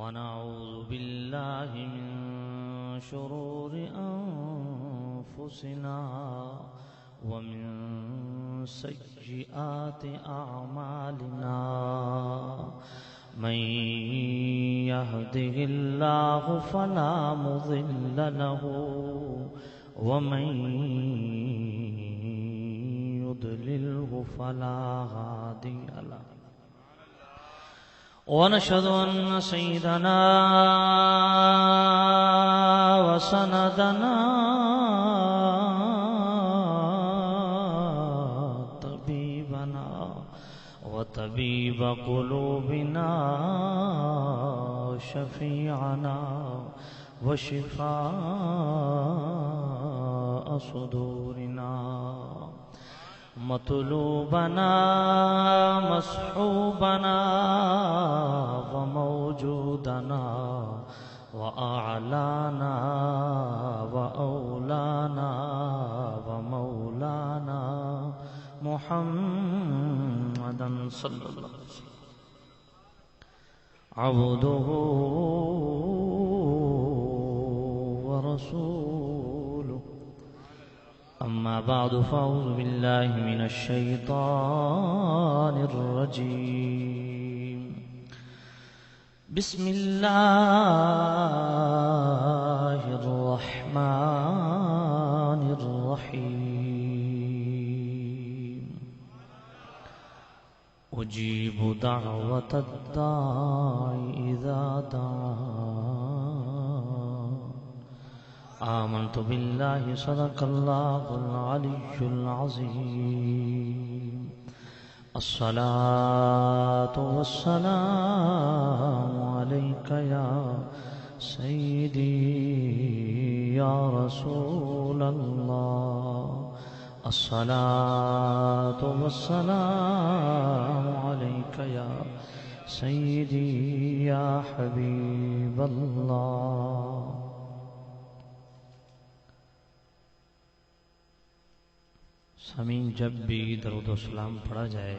ونعوذ بالله من شرور أنفسنا ومن سيئات أعمالنا من يهده الله فلا مضل له ومن يضلله فلا هادي له ونشهد أن سيدنا وسندنا طبيبنا وطبيب قلوبنا شفيعنا وشفاء صدورنا مطلوبنا مصحوبنا وموجودنا وأعلانا وأولانا ومولانا محمدا صلى الله عليه وسلم عبده ورسوله أما بعد فأعوذ بالله من الشيطان الرجيم بسم الله الرحمن الرحيم أجيب دعوة الداعي إذا دعان آمنت بالله صدق الله العلي العظيم الصلاة والسلام عليك يا سيدي يا رسول الله الصلاة والسلام عليك يا سيدي يا حبيب الله سامعین، جب بھی درود و سلام پڑھا جائے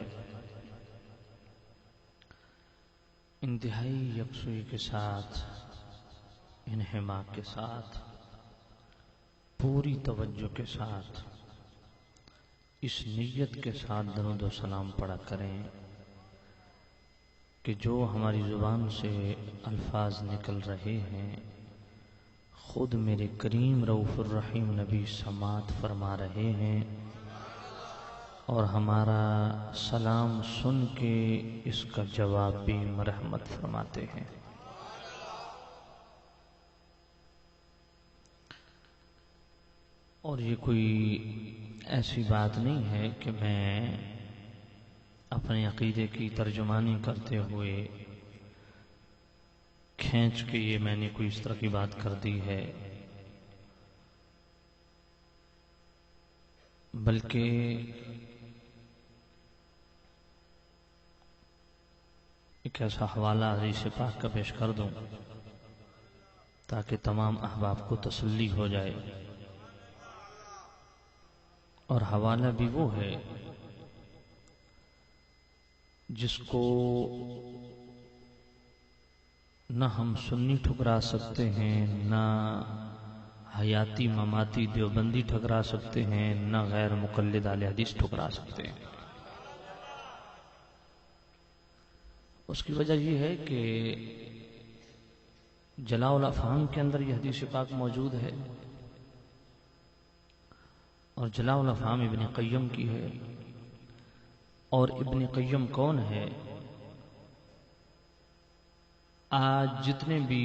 انتہائی یکسوئی کے ساتھ، انہماک کے ساتھ، پوری توجہ کے ساتھ، اس نیت کے ساتھ درود و سلام پڑھا کریں کہ جو ہماری زبان سے الفاظ نکل رہے ہیں خود میرے کریم رؤوف الرحیم نبی سماعت فرما رہے ہیں اور ہمارا سلام سن کے اس کا جواب بھی مرحمت فرماتے ہیں۔ اور یہ کوئی ایسی بات نہیں ہے کہ میں اپنے عقیدے کی ترجمانی کرتے ہوئے کھینچ کے یہ میں نے کوئی اس طرح کی بات کر دی ہے، بلکہ ایک ایسا حوالہ حدیث پاک کا پیش کر دوں تاکہ تمام احباب کو تسلی ہو جائے۔ اور حوالہ بھی وہ ہے جس کو نہ ہم سنی ٹھکرا سکتے ہیں، نہ حیاتی مماتی دیوبندی ٹھکرا سکتے ہیں، نہ غیر مقلد اہل حدیث ٹھکرا سکتے ہیں۔ اس کی وجہ یہ ہے کہ جلاء الافہام کے اندر یہ حدیث پاک موجود ہے، اور جلاء الافہام ابن قیم کی ہے۔ اور ابن قیم کون ہے؟ آج جتنے بھی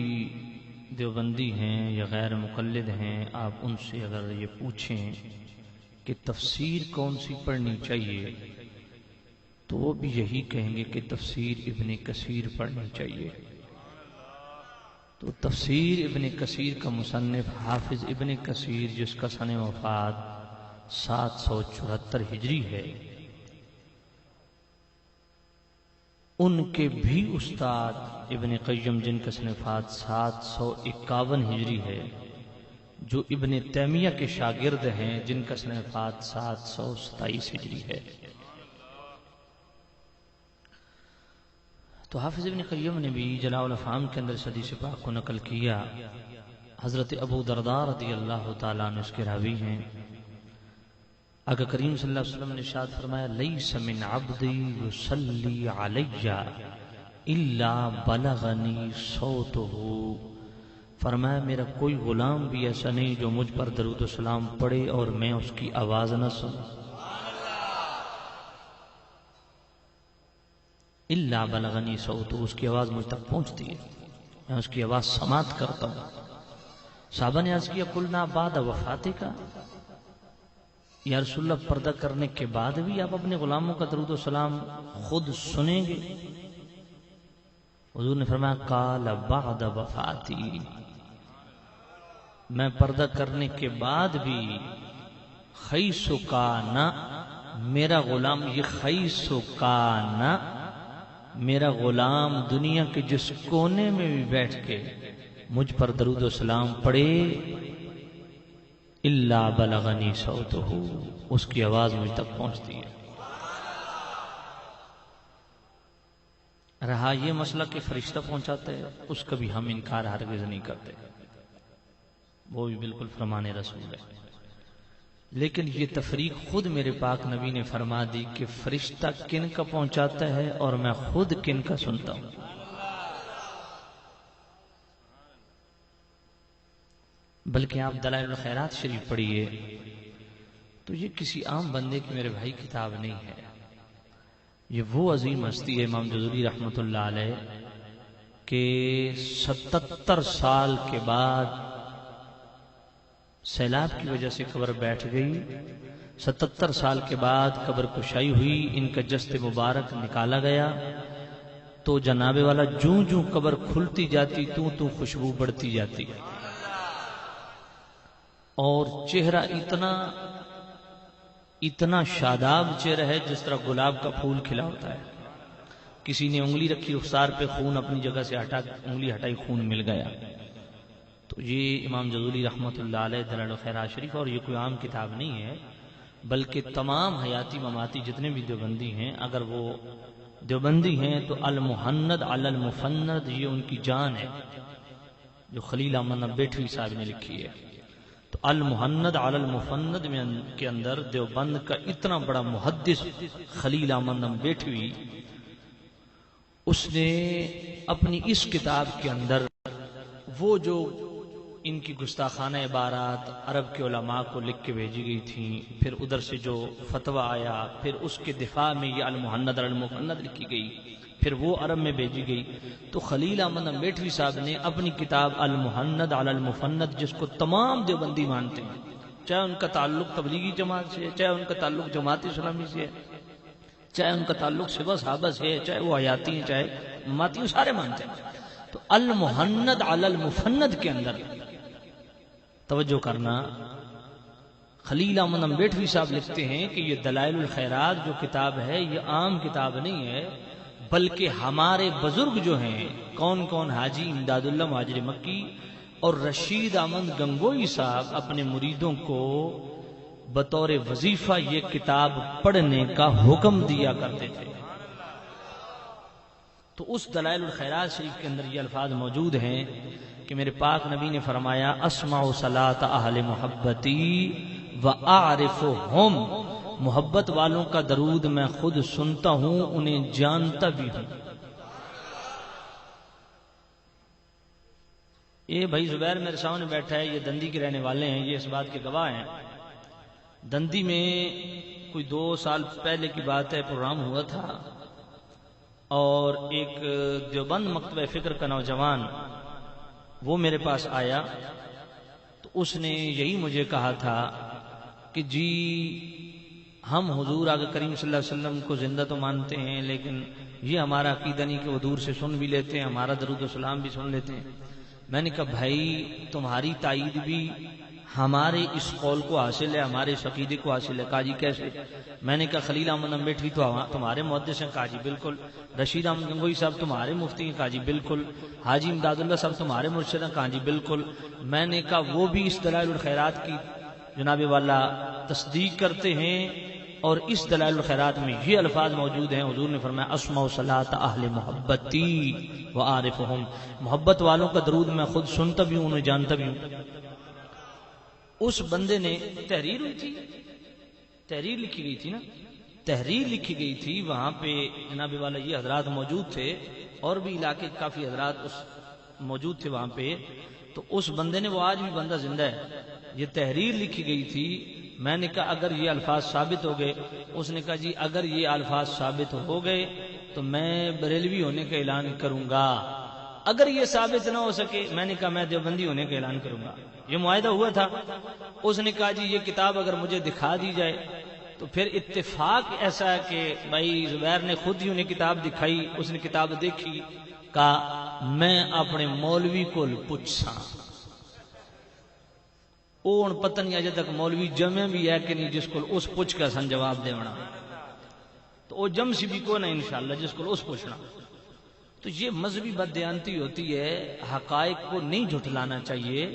دیوبندی ہیں یا غیر مقلد ہیں، آپ ان سے اگر یہ پوچھیں کہ تفسیر کون سی پڑھنی چاہیے تو وہ بھی یہی کہیں گے کہ تفسیر ابن کثیر پڑھنی چاہیے۔ تو تفسیر ابن کثیر کا مصنف حافظ ابن کثیر، جس کا سن وفات 774 ہجری ہے، ان کے بھی استاد ابن قیم جن کا سن وفات 751 ہجری ہے، جو ابن تیمیہ کے شاگرد ہیں جن کا سن وفات 727 ہجری ہے۔ تو حافظ ابن قیم نے بھی جلاء الافہام کے اندر اس حدیث پاک کو نقل کیا. حضرت ابو درداء رضی اللہ تعالیٰ عنہ اس کے راوی ہیں. آقا کریم صلی اللہ علیہ وسلم نے ارشاد فرمایا لیس من عبدی یصلی علی الا بلغنی صوتہ. فرمایا میرا کوئی غلام بھی ایسا نہیں جو مجھ پر درود و سلام پڑھے اور میں اس کی آواز نہ سنوں. الا بلغنی صوتہ، اس کی آواز مجھ تک پہنچتی ہے، میں اس کی آواز سماعت کرتا ہوں. صحابہ نے عرض کیا قلنا بعد وفاتک، یا رسول اللہ پردہ کرنے کے بعد بھی آپ اپنے غلاموں کا درود و سلام خود سنیں گے؟ حضور نے فرمایا قال بعد وفاتی، میں پردہ کرنے کے بعد بھی خیس کانا، میرا غلام، یہ خیس کانا، میرا غلام دنیا کے جس کونے میں بھی بیٹھ کے مجھ پر درود و سلام پڑھے الا بلغنی صوتہ، اس کی آواز مجھ تک پہنچتی ہے. رہا یہ مسئلہ کہ فرشتہ پہنچاتا ہے، اس کا بھی ہم انکار ہرگز نہیں کرتے، وہ بھی بالکل فرمان رسول ہے. لیکن یہ تفریق خود میرے پاک نبی نے فرما دی کہ فرشتہ کن کا پہنچاتا ہے اور میں خود کن کا سنتا ہوں. بلکہ آپ دلائل الخیرات شریف پڑھیے تو یہ کسی عام بندے کی میرے بھائی کتاب نہیں ہے. یہ وہ عظیم ہستی ہے امام جزوری رحمۃ اللہ علیہ کہ 77 سال کے بعد سیلاب کی وجہ سے قبر بیٹھ گئی. 77 سال کے بعد قبر کشائی ہوئی، ان کا جسد مبارک نکالا گیا تو جناب والا جوں جوں قبر کھلتی جاتی تو خوشبو بڑھتی جاتی اور چہرہ اتنا شاداب چہرہ ہے جس طرح گلاب کا پھول کھلا ہوتا ہے. کسی نے انگلی رکھی رخسار پہ، خون اپنی جگہ سے انگلی ہٹائی، خون مل گیا. تو یہ امام جزوری رحمۃ اللہ علیہ دلائل الخیرات شریف، اور یہ کوئی عام کتاب نہیں ہے بلکہ تمام حیاتی مماتی جتنے بھی دیوبندی ہیں، اگر وہ دیوبندی ہیں تو المحند علی المفند یہ ان کی جان ہے جو خلیل احمد نبیٹھوی صاحب نے لکھی ہے. تو المحند علی المفند کے اندر دیوبند کا اتنا بڑا محدث خلیل احمد نبیٹھوی، اس نے اپنی اس کتاب کے اندر وہ جو ان کی گستاخانہ عبارات عرب کے علماء کو لکھ کے بھیجی گئی تھیں، پھر ادھر سے جو فتویٰ آیا، پھر اس کے دفاع میں یہ المحند علی المفند لکھی گئی، پھر وہ عرب میں بھیجی گئی. تو خلیل احمد نبیٹھوی صاحب نے اپنی کتاب المحند علی المفند، جس کو تمام دیوبندی مانتے ہیں، چاہے ان کا تعلق تبلیغی جماعت سے ہے، چاہے ان کا تعلق جماعت اسلامی سے ہے، چاہے ان کا تعلق صبح صحابہ سے ہے، چاہے وہ حیاتی ہیں چاہے مماتی ہیں، سارے مانتے ہیں. تو المحند علی المفند کے اندر توجہ کرنا، خلیل احمد نبیٹھوی صاحب لکھتے ہیں کہ یہ دلائل الخیرات جو کتاب ہے یہ عام کتاب نہیں ہے، بلکہ ہمارے بزرگ جو ہیں، کون حاجی امداد اللہ مہاجر مکی اور رشید احمد گنگوئی صاحب، اپنے مریدوں کو بطور وظیفہ یہ کتاب پڑھنے کا حکم دیا کرتے تھے. تو اس دلائل الخیرات شریف کے اندر یہ الفاظ موجود ہیں کہ میرے پاک نبی نے فرمایا اسمع صلاۃ اہل محبتی وَأَعْرِفُهُمْ، محبت والوں کا درود میں خود سنتا ہوں، انہیں جانتا بھی ہوں. یہ بھائی زبیر میرے سامنے بیٹھا ہے، یہ دندی کے رہنے والے ہیں، یہ اس بات کے گواہ ہیں. دندی میں کوئی 2 سال پہلے کی بات ہے، پروگرام ہوا تھا اور ایک دیوبند مکتبہ فکر کا نوجوان وہ میرے پاس آیا تو اس نے یہی مجھے کہا تھا کہ جی ہم حضور آقا کریم صلی اللہ علیہ وسلم کو زندہ تو مانتے ہیں، لیکن یہ ہمارا عقیدہ نہیں کہ وہ دور سے سن بھی لیتے ہیں، ہمارا درود و سلام بھی سن لیتے ہیں. میں نے کہا بھائی تمہاری تائید بھی ہمارے اس قول کو حاصل ہے، ہمارے اس عقیدے کو حاصل ہے. کہا جی کیسے؟ میں نے کہا خلیل احمد نبیٹھوی تو تمہارے محدث ہیں. کہا جی بالکل. رشید احمد گنگوئی صاحب تمہارے مفتی ہیں. کہا جی بالکل. حاجی امداد اللہ صاحب تمہارے مرشد ہیں. کہا جی بالکل. میں نے کہا وہ بھی اس دلائل الخیرات کی جناب والا تصدیق کرتے ہیں اور اس دلائل الخیرات میں یہ الفاظ موجود ہیں، حضور نے فرمایا اسمع صلاۃ اہل محبتی وعارفہم، محبت والوں کا درود میں خود سنتا بھی ہوں، انہیں جانتا بھی ہوں۔ اس بندے نے تحریر ہوئی تھی، تحریر لکھی گئی تھی نا، تحریر لکھی گئی تھی، وہاں پہ جناب والا یہ حضرات موجود تھے اور بھی علاقے کافی حضرات موجود تھے وہاں پہ۔ تو اس بندے نے، وہ آج بھی بندہ زندہ ہے، یہ تحریر لکھی گئی تھی۔ میں نے کہا اگر یہ الفاظ ثابت ہو گئے، اس نے کہا جی اگر یہ الفاظ ثابت ہو گئے تو میں بریلوی ہونے کا اعلان کروں گا، اگر یہ ثابت نہ ہو سکے میں نے کہا میں دیوبندی ہونے کا اعلان کروں گا۔ یہ معاہدہ ہوا تھا۔ اس نے کہا جی یہ کتاب اگر مجھے دکھا دی جائے تو پھر اتفاق ایسا ہے کہ بھائی زبیر نے خود ہی انہیں کتاب دکھائی، اس نے کتاب دیکھی، کہا میں اپنے مولوی کو پوچھاں، اون پتہ نہیں اجے تک مولوی جمع بھی ہے کہ نہیں جس کو اس پوچھ کا سن جواب دیونا، تو وہ جم سی بھی کو نہ انشاءاللہ جس کو اس پوچھنا۔ تو یہ مذہبی بددیانتی ہوتی ہے، حقائق کو نہیں جھٹلانا چاہیے۔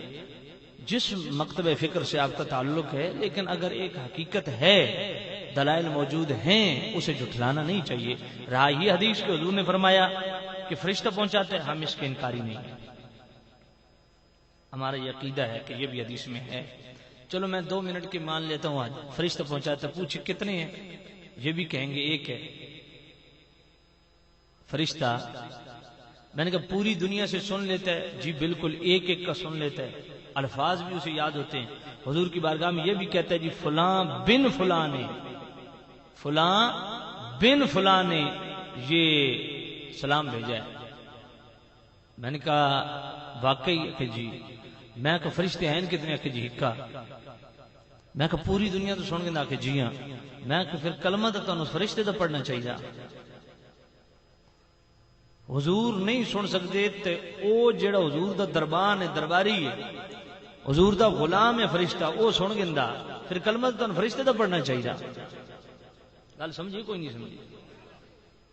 جس مکتب فکر سے آپ کا تعلق ہے، لیکن اگر ایک حقیقت ہے، دلائل موجود ہیں، اسے جھٹلانا نہیں چاہیے۔ رہا یہ حدیث کہ حضور نے فرمایا کہ فرشتہ پہنچاتے ہیں، ہم اس کے انکاری نہیں ہیں، ہمارا یہ عقیدہ ہے کہ یہ بھی حدیث میں ہے۔ چلو میں 2 منٹ کی مان لیتا ہوں، آج فرشتہ پہنچاتے پوچھے کتنے ہیں، یہ بھی کہیں گے ایک ہے فرشتہ۔ میں نے کہا پوری دنیا سے سن لیتا ہے، جی بالکل ایک ایک کا سن لیتا ہے، الفاظ بھی اسے یاد ہوتے ہیں۔ حضور کی بارگاہ میں یہ بھی کہتا ہے جی فلاں بن فلاں نے، فلاں بن فلاں نے یہ سلام بھیجا ہے۔ میں نے کہا واقعی کہ جی، میں کہا فرشتے ہیں کتنے کہ جی ہکا، میں کہا پوری دنیا تو سن کے کہ جی ہاں، میں کہا پھر کلمہ تو فرشتے تو پڑھنا چاہیے۔ حضور نہیں سن سکتے تے او جڑا حضور دا دربان ہے، درباری ہے، حضور دا غلام ہے فرشتہ، او سن گندا، پھر کلمہ تو فرشتے تو پڑھنا چاہیے۔ گل سمجھی کوئی نہیں سمجھی؟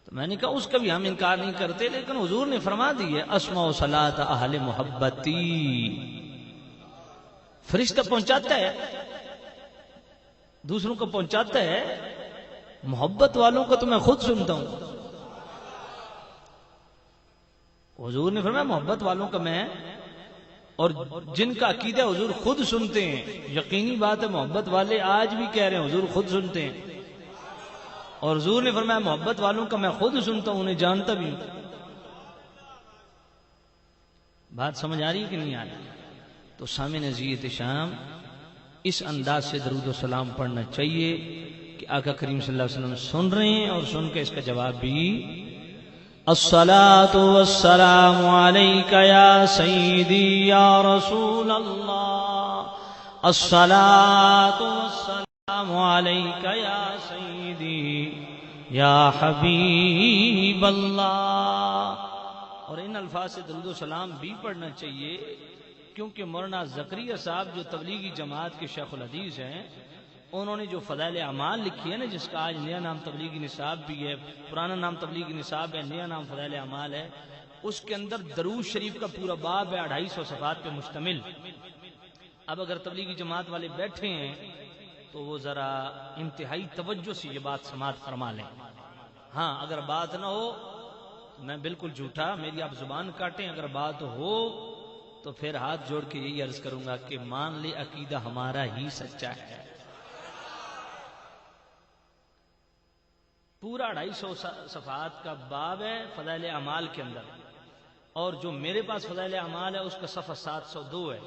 تو میں نے کہا اس کا بھی ہم انکار نہیں کرتے، لیکن حضور نے فرما دی ہے اسمع صلاۃ اہل محبتی، فرشتہ پہنچاتا ہے، دوسروں کو پہنچاتا ہے، محبت والوں کو تو میں خود سنتا ہوں۔ حضور نے فرمایا محبت والوں کا میں، اور جن کا عقیدہ حضور خود سنتے ہیں، یقینی بات ہے محبت والے آج بھی کہہ رہے ہیں حضور خود سنتے ہیں، اور حضور نے فرمایا محبت والوں کا میں خود سنتا ہوں، انہیں جانتا بھی ہوں۔ بات سمجھ آ رہی ہے کہ نہیں آ رہی؟ تو سامع عزیز شام، اس انداز سے درود و سلام پڑھنا چاہیے کہ آقا کریم صلی اللہ علیہ وسلم سن رہے ہیں اور سن کے اس کا جواب بھی الصلاۃ والسلام علیک یا سیدی یا رسول اللہ، الصلاۃ والسلام علیک یا سیدی یا حبیب اللہ۔ اور ان الفاظ سے درود و سلام بھی پڑھنا چاہیے، کیونکہ مولانا زکریا صاحب جو تبلیغی جماعت کے شیخ الحدیث ہیں، انہوں نے جو فضائل اعمال لکھی ہے نا، جس کا آج نیا نام تبلیغی نصاب بھی ہے، پرانا نام تبلیغی نصاب ہے، نیا نام فضائل اعمال ہے، اس کے اندر درود شریف کا پورا باب ہے 250 صفحات پہ مشتمل۔ اب اگر تبلیغی جماعت والے بیٹھے ہیں تو وہ ذرا انتہائی توجہ سے یہ بات سماعت فرما لیں۔ ہاں اگر بات نہ ہو، میں بالکل جھوٹا، میری آپ زبان کاٹیں، اگر بات ہو تو پھر ہاتھ جوڑ کے یہی عرض کروں گا کہ مان لے عقیدہ ہمارا ہی سچا ہے۔ پورا 250 صفحات کا باب ہے فضائل اعمال کے اندر، اور جو میرے پاس فضائل اعمال ہے اس کا صفحہ 702 ہے۔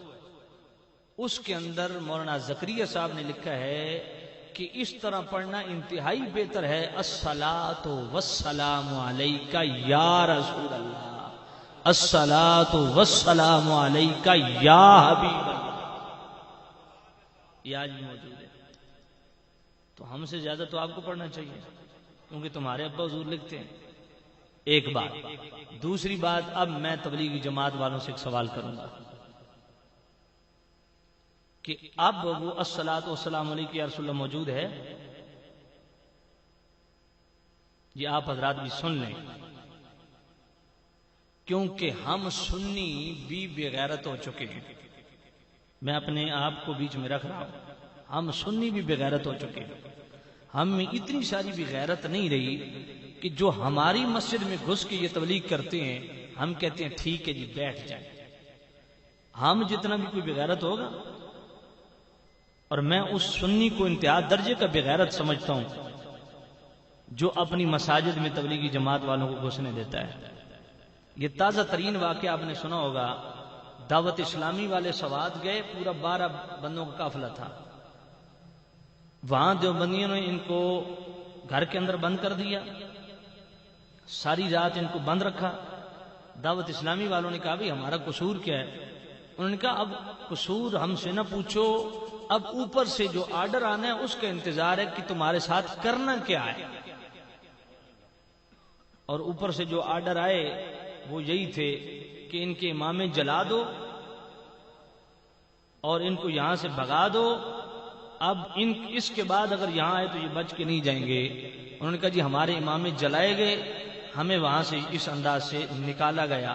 اس کے اندر مولانا زکریا صاحب نے لکھا ہے کہ اس طرح پڑھنا انتہائی بہتر ہے، الصلاۃ والسلام علیک یا رسول اللہ، الصلاۃ والسلام علیک یا حبیب اللہ۔ یہ آج بھی موجود ہے، تو ہم سے زیادہ تو آپ کو پڑھنا چاہیے، کیونکہ تمہارے ابا حضور لکھتے ہیں۔ ایک بات۔ دوسری بات، اب میں تبلیغی جماعت والوں سے ایک سوال کروں گا کہ اب وہ الصلاۃ والسلام علیک یا رسول اللہ موجود ہے؟ یہ آپ حضرات بھی سن لیں، کیونکہ ہم سنی بھی بے غیرت ہو چکے ہیں۔ میں اپنے آپ کو بیچ میں رکھ رہا ہوں، ہم سنی بھی بے غیرت ہو چکے ہیں۔ ہم میں اتنی ساری بھی غیرت نہیں رہی کہ جو ہماری مسجد میں گھس کے یہ تبلیغ کرتے ہیں ہم کہتے ہیں ٹھیک ہے جی بیٹھ جائیں. ہم جتنا بھی کوئی بغیرت ہوگا، اور میں اس سنی کو انتہا درجے کا بغیرت سمجھتا ہوں جو اپنی مساجد میں تبلیغی جماعت والوں کو گھسنے دیتا ہے. یہ تازہ ترین واقعہ آپ نے سنا ہوگا، دعوت اسلامی والے سوات گئے، پورا 12 بندوں کا قافلہ تھا. وہاں دیوبندیوں نے ان کو گھر کے اندر بند کر دیا، ساری رات ان کو بند رکھا. دعوت اسلامی والوں نے کہا بھی ہمارا قصور کیا ہے؟ انہوں نے کہا اب قصور ہم سے نہ پوچھو، اب اوپر سے جو آرڈر آنا ہے اس کا انتظار ہے کہ تمہارے ساتھ کرنا کیا ہے. اور اوپر سے جو آرڈر آئے وہ یہی تھے کہ ان کے امام جلا دو اور ان کو یہاں سے بھگا دو. اب اس کے بعد اگر یہاں آئے تو یہ بچ کے نہیں جائیں گے. انہوں نے کہا جی ہمارے امام جلائے گئے، ہمیں وہاں سے اس انداز سے نکالا گیا.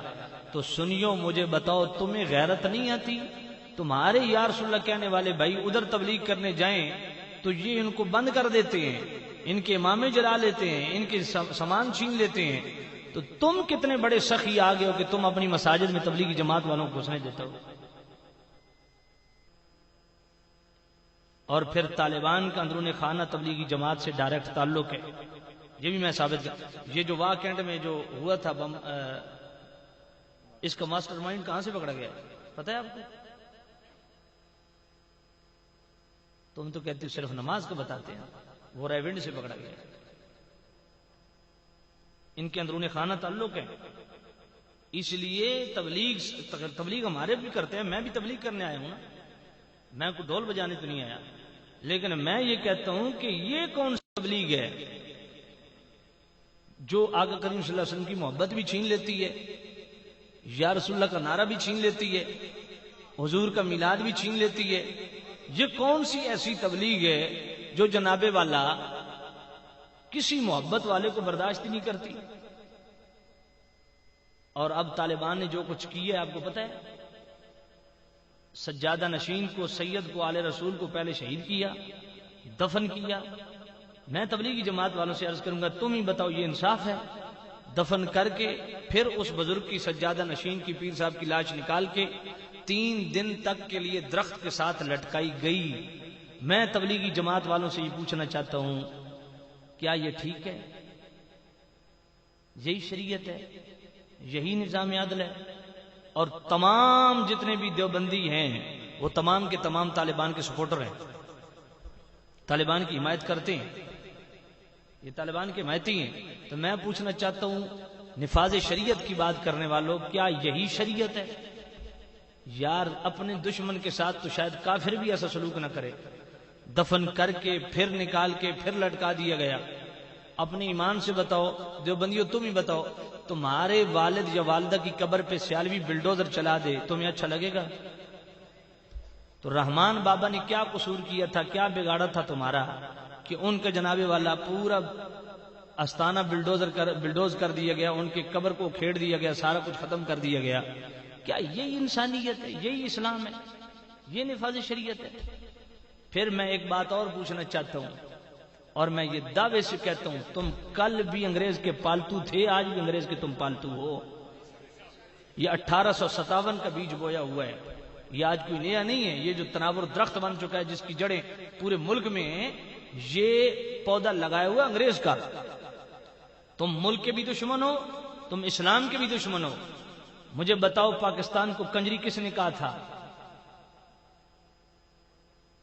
تو سنیو مجھے بتاؤ تمہیں غیرت نہیں آتی؟ تمہارے یا رسول اللہ کہنے والے بھائی ادھر تبلیغ کرنے جائیں تو یہ ان کو بند کر دیتے ہیں، ان کے امام جلا لیتے ہیں، ان کے سامان چھین لیتے ہیں. تو تم کتنے بڑے سخی آگے ہو کہ تم اپنی مساجد میں تبلیغی جماعت والوں کو گھسنے دیتے ہو. اور پھر طالبان کا اندرون خانہ تبلیغی جماعت سے ڈائریکٹ تعلق ہے، یہ بھی میں ثابت کر. یہ جو واقعہ میں جو ہوا تھا اس کا ماسٹر مائنڈ کہاں سے پکڑا گیا پتہ ہے آپ کو؟ تم تو کہتے ہو صرف نماز کو بتاتے ہیں، وہ ریونڈ سے پکڑا گیا. ان کے اندرون خانہ تعلق ہے. اس لیے تبلیغ ہمارے بھی کرتے ہیں، میں بھی تبلیغ کرنے آیا ہوں نا، میں کوئی ڈھول بجانے تو نہیں آیا. لیکن میں یہ کہتا ہوں کہ یہ کون سی تبلیغ ہے جو آقا کریم صلی اللہ علیہ وسلم کی محبت بھی چھین لیتی ہے، یا رسول اللہ کا نعرہ بھی چھین لیتی ہے، حضور کا میلاد بھی چھین لیتی ہے. یہ کون سی ایسی تبلیغ ہے جو جناب والا کسی محبت والے کو برداشت نہیں کرتی؟ اور اب طالبان نے جو کچھ کیا ہے آپ کو پتہ ہے، سجادہ نشین کو، سید کو، آل رسول کو پہلے شہید کیا، دفن کیا. میں تبلیغی جماعت والوں سے عرض کروں گا تم ہی بتاؤ یہ انصاف ہے؟ دفن کر کے پھر اس بزرگ کی، سجادہ نشین کی، پیر صاحب کی لاش نکال کے 3 دن تک کے لیے درخت کے ساتھ لٹکائی گئی. میں تبلیغی جماعت والوں سے یہ پوچھنا چاہتا ہوں کیا یہ ٹھیک ہے؟ یہی شریعت ہے؟ یہی نظام عدل ہے؟ اور تمام جتنے بھی دیوبندی ہیں وہ تمام کے تمام طالبان کے سپورٹر ہیں، طالبان کی حمایت کرتے ہیں، یہ طالبان کے حمایتی ہیں. تو میں پوچھنا چاہتا ہوں نفاذ شریعت کی بات کرنے والوں، کیا یہی شریعت ہے؟ یار اپنے دشمن کے ساتھ تو شاید کافر بھی ایسا سلوک نہ کرے. دفن کر کے پھر نکال کے پھر لٹکا دیا گیا. اپنے ایمان سے بتاؤ دیوبندیوں، تم ہی بتاؤ، تمہارے والد یا والدہ کی قبر پہ سیالوی بلڈوزر چلا دے تمہیں اچھا لگے گا؟ تو رحمان بابا نے کیا قصور کیا تھا، کیا بگاڑا تھا تمہارا کہ ان کا جناب والا پورا استانہ بلڈوز کر دیا گیا، ان کی قبر کو کھیڑ دیا گیا، سارا کچھ ختم کر دیا گیا؟ کیا یہی انسانیت ہے؟ یہی اسلام ہے؟ یہ نفاذ شریعت ہے؟ پھر میں ایک بات اور پوچھنا چاہتا ہوں، اور میں یہ دعوے سے کہتا ہوں تم کل بھی انگریز کے پالتو تھے، آج بھی انگریز کے تم پالتو ہو. یہ 1857 کا بیج بویا ہوا ہے، یہ آج کوئی نیا نہیں ہے. یہ جو تناور درخت بن چکا ہے جس کی جڑیں پورے ملک میں ہیں، یہ پودا لگایا ہوا انگریز کا. تم ملک کے بھی دشمن ہو، تم اسلام کے بھی دشمن ہو. مجھے بتاؤ پاکستان کو کنجری کس نے کہا تھا؟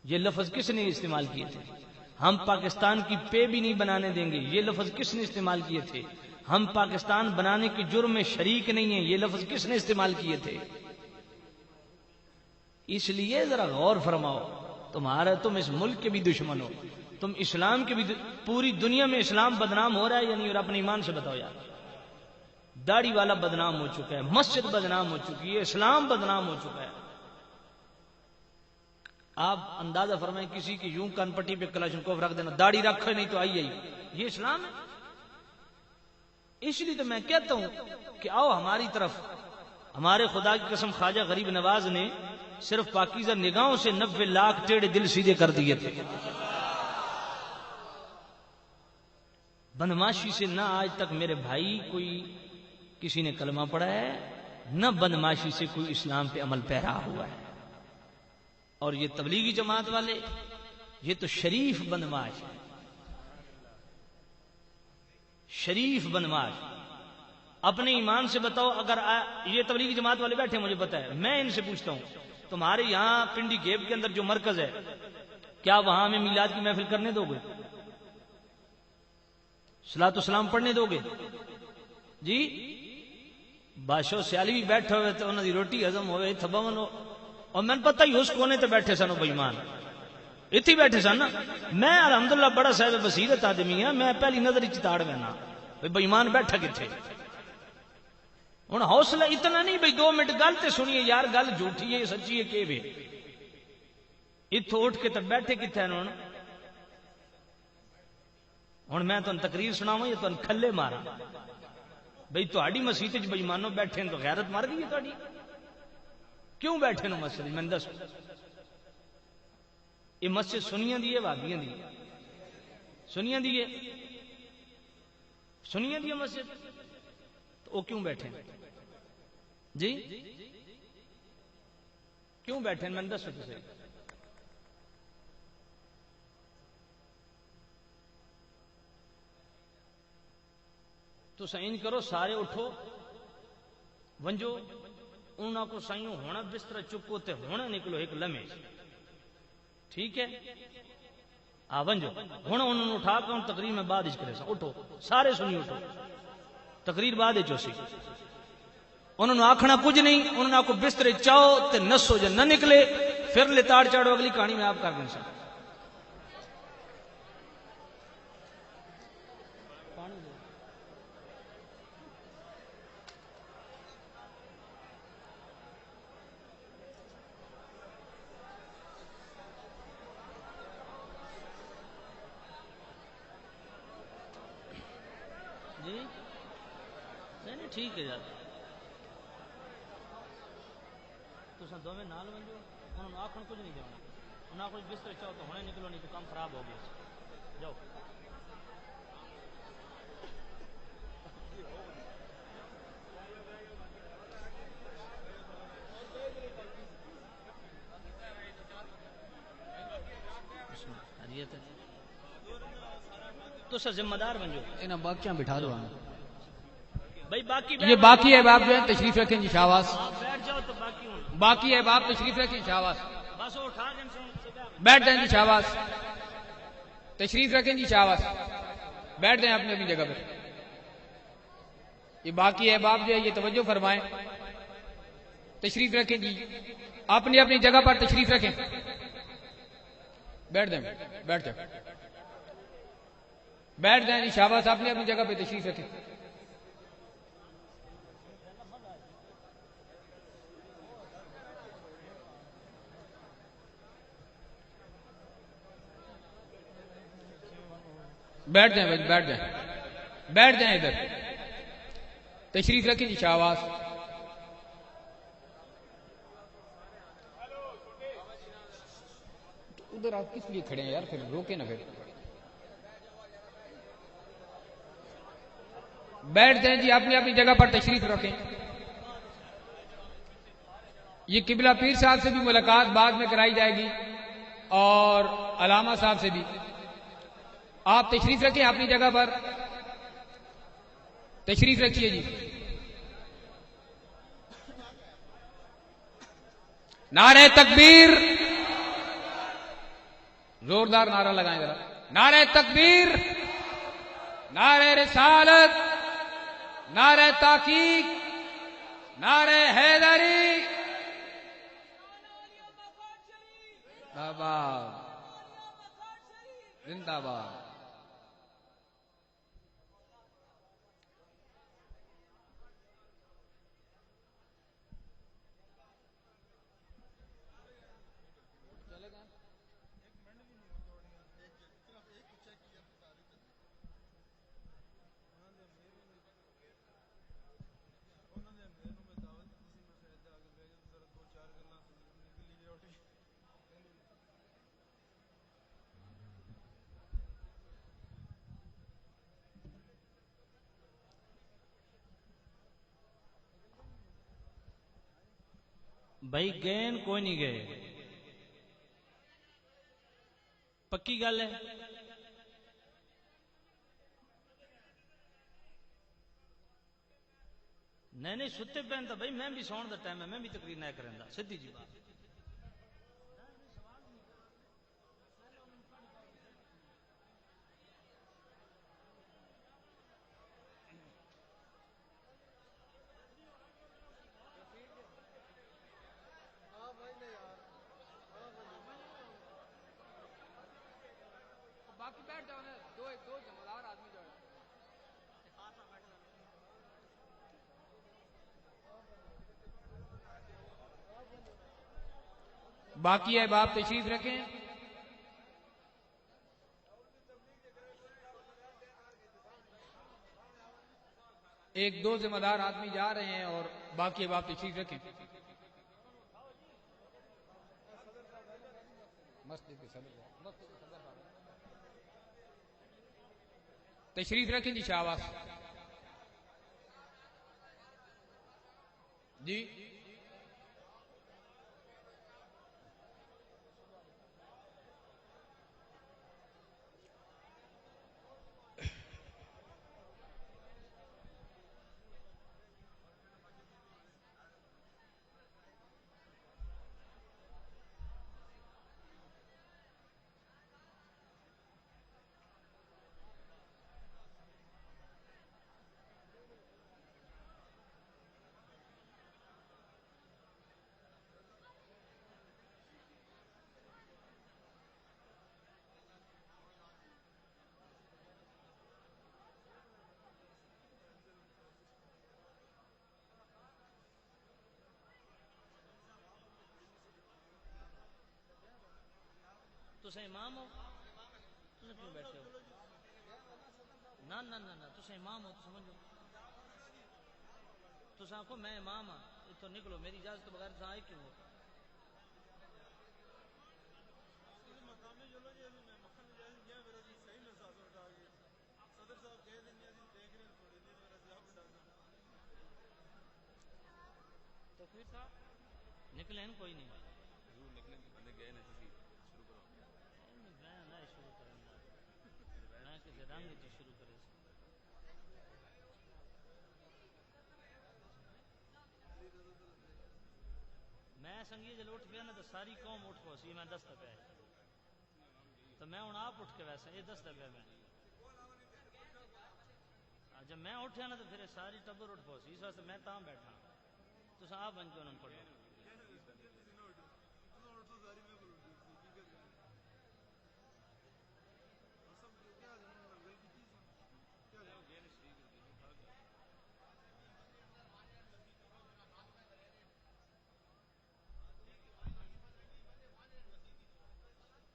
یہ لفظ کس نے استعمال کیے تھے؟ ہم پاکستان کی پے بھی نہیں بنانے دیں گے، یہ لفظ کس نے استعمال کیے تھے؟ ہم پاکستان بنانے کے جرم میں شریک نہیں ہیں، یہ لفظ کس نے استعمال کیے تھے؟ اس لیے ذرا غور فرماؤ، تم اس ملک کے بھی دشمن ہو، تم اسلام کے بھی پوری دنیا میں اسلام بدنام ہو رہا ہے یا نہیں؟ اور اپنے ایمان سے بتاؤ یار. داڑھی والا بدنام ہو چکا ہے، مسجد بدنام ہو چکی ہے، اسلام بدنام ہو چکا ہے. آپ اندازہ فرمائیں کسی کی یوں کان پٹی پہ کلاشنکوف رکھ دینا، داڑھی رکھے نہیں تو آئی، یہ اسلام ہے؟ اس لیے تو میں کہتا ہوں کہ آؤ ہماری طرف. ہمارے خدا کی قسم خواجہ غریب نواز نے صرف پاکیزہ نگاہوں سے 90 لاکھ ٹیڑے دل سیدھے کر دیے تھے. بدماشی سے نہ آج تک میرے بھائی کوئی کسی نے کلمہ پڑھا ہے، نہ بدماشی سے کوئی اسلام پہ عمل پیرا ہوا ہے. اور یہ تبلیغی جماعت والے یہ تو شریف بدماش ہے، شریف بدماش. اپنے ایمان سے بتاؤ، اگر یہ تبلیغی جماعت والے بیٹھے مجھے پتا ہے، میں ان سے پوچھتا ہوں تمہارے یہاں پنڈی گیب کے اندر جو مرکز ہے، کیا وہاں ہمیں میلاد کی محفل کرنے دو گے؟ صلاۃ والسلام پڑھنے دو گے؟ جی بادشاہ سیالی بھی بیٹھے ہوئے تو انہوں دی روٹی ہضم ہوئے تھبا منو، اور میں نے پتہ ہی اس کونے تے بیٹھے سن بےمان، اتھی بیٹھے سن نا. میں الحمدللہ بڑا صاحب بصیرت آدمی ہاں، میں پہلی نظر چتاڑ گیا بےمان بیٹھا کتنے. ہوں حوصلہ اتنا نہیں بھائی 2 منٹ گل تے سنیے یار، گل جھوٹھی ہے سچی ہے کہ اتوں اٹھ کے تو بیٹھے کتنے ہوں. ہوں میں تمہیں تقریر سناواں یا تمہیں کھلے مارا بھائی تہاڈی مسجد وچ بےمانو بیٹھے تو غیرت مر گئی ہے تہاڈی؟ کیوں بیٹھے نو مسجد میں دس؟ یہ مسجد سنیاں دی ہے وہابیاں دی؟ سنیاں دی ہے، سنیاں دی ہے مسجد، تو وہ کیوں بیٹھے جی؟ کیوں بیٹھے میں دسو تے تو سائن کرو، سارے اٹھو ونجو انہوں کو سائیوں ہونا بستر چکو تے ہونا نکلو ایک لمحے، ٹھیک ہے؟ ونجو ہوں انہوں نے اٹھا کے تقریر میں بعد کرے سا، اٹھو سارے سنی اٹھو، تقریر بعد سی. انہوں نے آکھنا کچھ نہیں، انہوں نے کو بستر چاہو تے نسو جے نہ نکلے پھر لتاڑ چاڑو، اگلی کہانی میں آپ کر دیں سا. جی نہیں ٹھیک ہے یار، تو دو میں نال ونجو، انہوں نے آخر کچھ نہیں دینا، انہوں نے کچھ بستر چاہو تو ہونے نکلو، نہیں تو کام خراب ہو گیا. جاؤ حریت ہے تو سر ذمہ دار بن جاؤ. انہیں باقیاں بٹھا دو. بھائی باقی یہ باقی احباب جو ہیں تشریف رکھیں جی شاہواز. بیٹھ جاؤ تو باقی ہوں باقی احباب تشریف رکھیں شاہواز. بس وہ اٹھا دیں بیٹھ جائیں جی شاہواز، تشریف رکھیں جی شاہواز، بیٹھ جائیں اپنی اپنی جگہ پہ. یہ باقی احباب جو ہے یہ توجہ فرمائیں، تشریف رکھیں جی اپنی اپنی جگہ پر تشریف رکھیں. بیٹھ جائیں، بیٹھ جائیں، بیٹھ جائیں جی شاہواز، اپنی اپنی جگہ پہ تشریف رکھیں. بیٹھ جائیں بھائی، بیٹھ جائیں، بیٹھ جائیں ادھر، تشریف رکھیں جی شاہواز. ادھر آپ کس لیے کھڑے ہیں یار، پھر روکے نا. پھر بیٹھ جائیں جی اپنی اپنی جگہ پر تشریف رکھیں. یہ قبلہ پیر صاحب سے بھی ملاقات بعد میں کرائی جائے گی اور علامہ صاحب سے بھی. آپ تشریف رکھیں اپنی جگہ پر، تشریف رکھیے جی. نعرہ تکبیر، زوردار نعرہ لگائیں ذرا. نعرہ تکبیر، نعرہ رسالت، نعرہ تحقیق، نعرہ حیدری. زندہ باد، زندہ باد. بھائی گئے کوئی نہیں گئے، پکی گل ہے؟ نہیں ستے پہن تو بھائی میں بھی سون دا ٹائم ہے، میں بھی تقریر نہ کریں دا، سیدھی جی بات۔ باقی بیٹھ جاؤ نا، دو ذمہ دار آدمی جو ہے۔ باقی ہے باپ تشریف رکھیں۔ ایک دو ذمہ دار آدمی جا رہے ہیں اور باقی باپ تشریف رکھیں۔ تشریف رکھیں جی شاہباز جی۔ تسیں امام ہو، تسیں کیوں بیٹھے ہو؟ نہ نہ نہ نہ، تسیں امام ہو تو سمجھو، تسیں آکھو میں امام ہاں، اتوں نکلو، میری اجازت تو بغیر تسیں آئے کیوں ہو؟ تو پھر صاحب نکلیں کوئی نہیں، میں نہ شروع کریں گا، میں کسی رنگ چ شروع کرے سی۔ میں سنگی جل اٹھ گیا نا تو ساری قوم اٹھ پو سی، میں دستا پیا تو میں ہوں آپ اٹھ کے ویسے یہ دستا پیا میں جب میں اٹھیا نا تو پھر ساری ٹبر اٹھ پو سی، اس واسطے میں تاں بیٹھا تو آپ بن کے انہوں پڑھو۔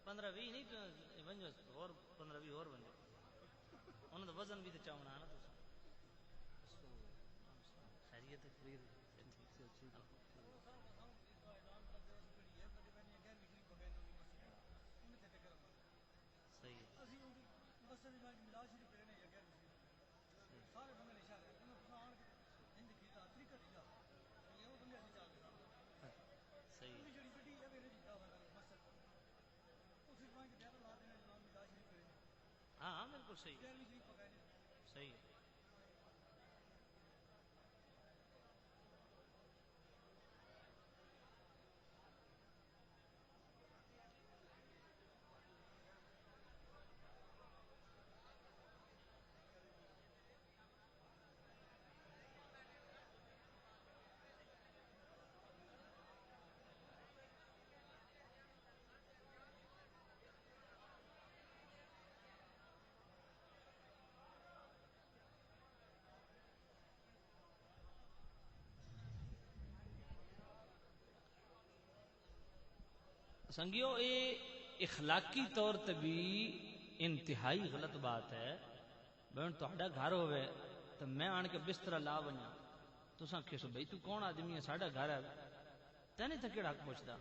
پندرہ بھی نہیں بنجو اور 15-20 اور بنجو، انہوں نے وزن بھی تو چاہنا ہے نا۔ خیریت صحیح صحیح ہاں ہاں بالکل صحیح صحیح۔ سنگیو یہ اخلاقی طور تے بھی انتہائی غلط بات ہے بہن تہاڈا گھر ہوئے تو میں آن کے بستر لا بنیا تساں کہو بھائی تو کون آدمی ہے ساڈا گھر ہے تینے تے کیڑا حق پوچھدا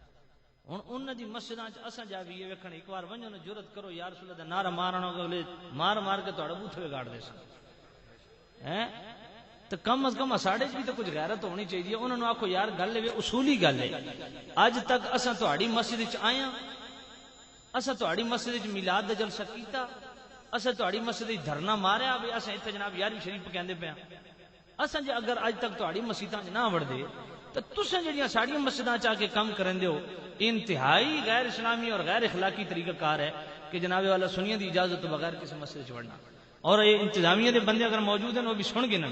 ہن انہاں دی مسجداں چ اساں جا بھی ویکھن ایک بار ونجو نا جرت کرو یا رسول اللہ دا نعرہ مارنا اگلے مار مار کے تہاڈا بوتھے گاڑ دے سن ہیں تو کم از کم ساڑے بھی تو کچھ غیرت ہونی چاہیے. انہوں نے آخو یار گل ہے اصولی گل ہے. اج تک اساں تہاڈی مسجد وچ آئے ہاں, اساں تہاڈی مسجد وچ میلاد دا جلسہ کیتا, اساں تہاڈی مسجد وچ دھرنا ماریا بھی اساں ایتھے جناب یاری شریف کہندے پے ہاں. اساں جے اگر اج تک تہاڈی مسجداں وچ نہ وڑدے تو تساں جڑیاں ساڈیاں مسجداں چ آ کے کم کرندے ہو انتہائی غیر اسلامی اور غیر اخلاقی طریقہ کار ہے کہ جناب والا سنیاں دی اجازت تو بغیر کسی مسجد وچ وڑنا. اور یہ انتظامیہ دے بندے اگر موجود ہیں وہ بھی سن گے نا,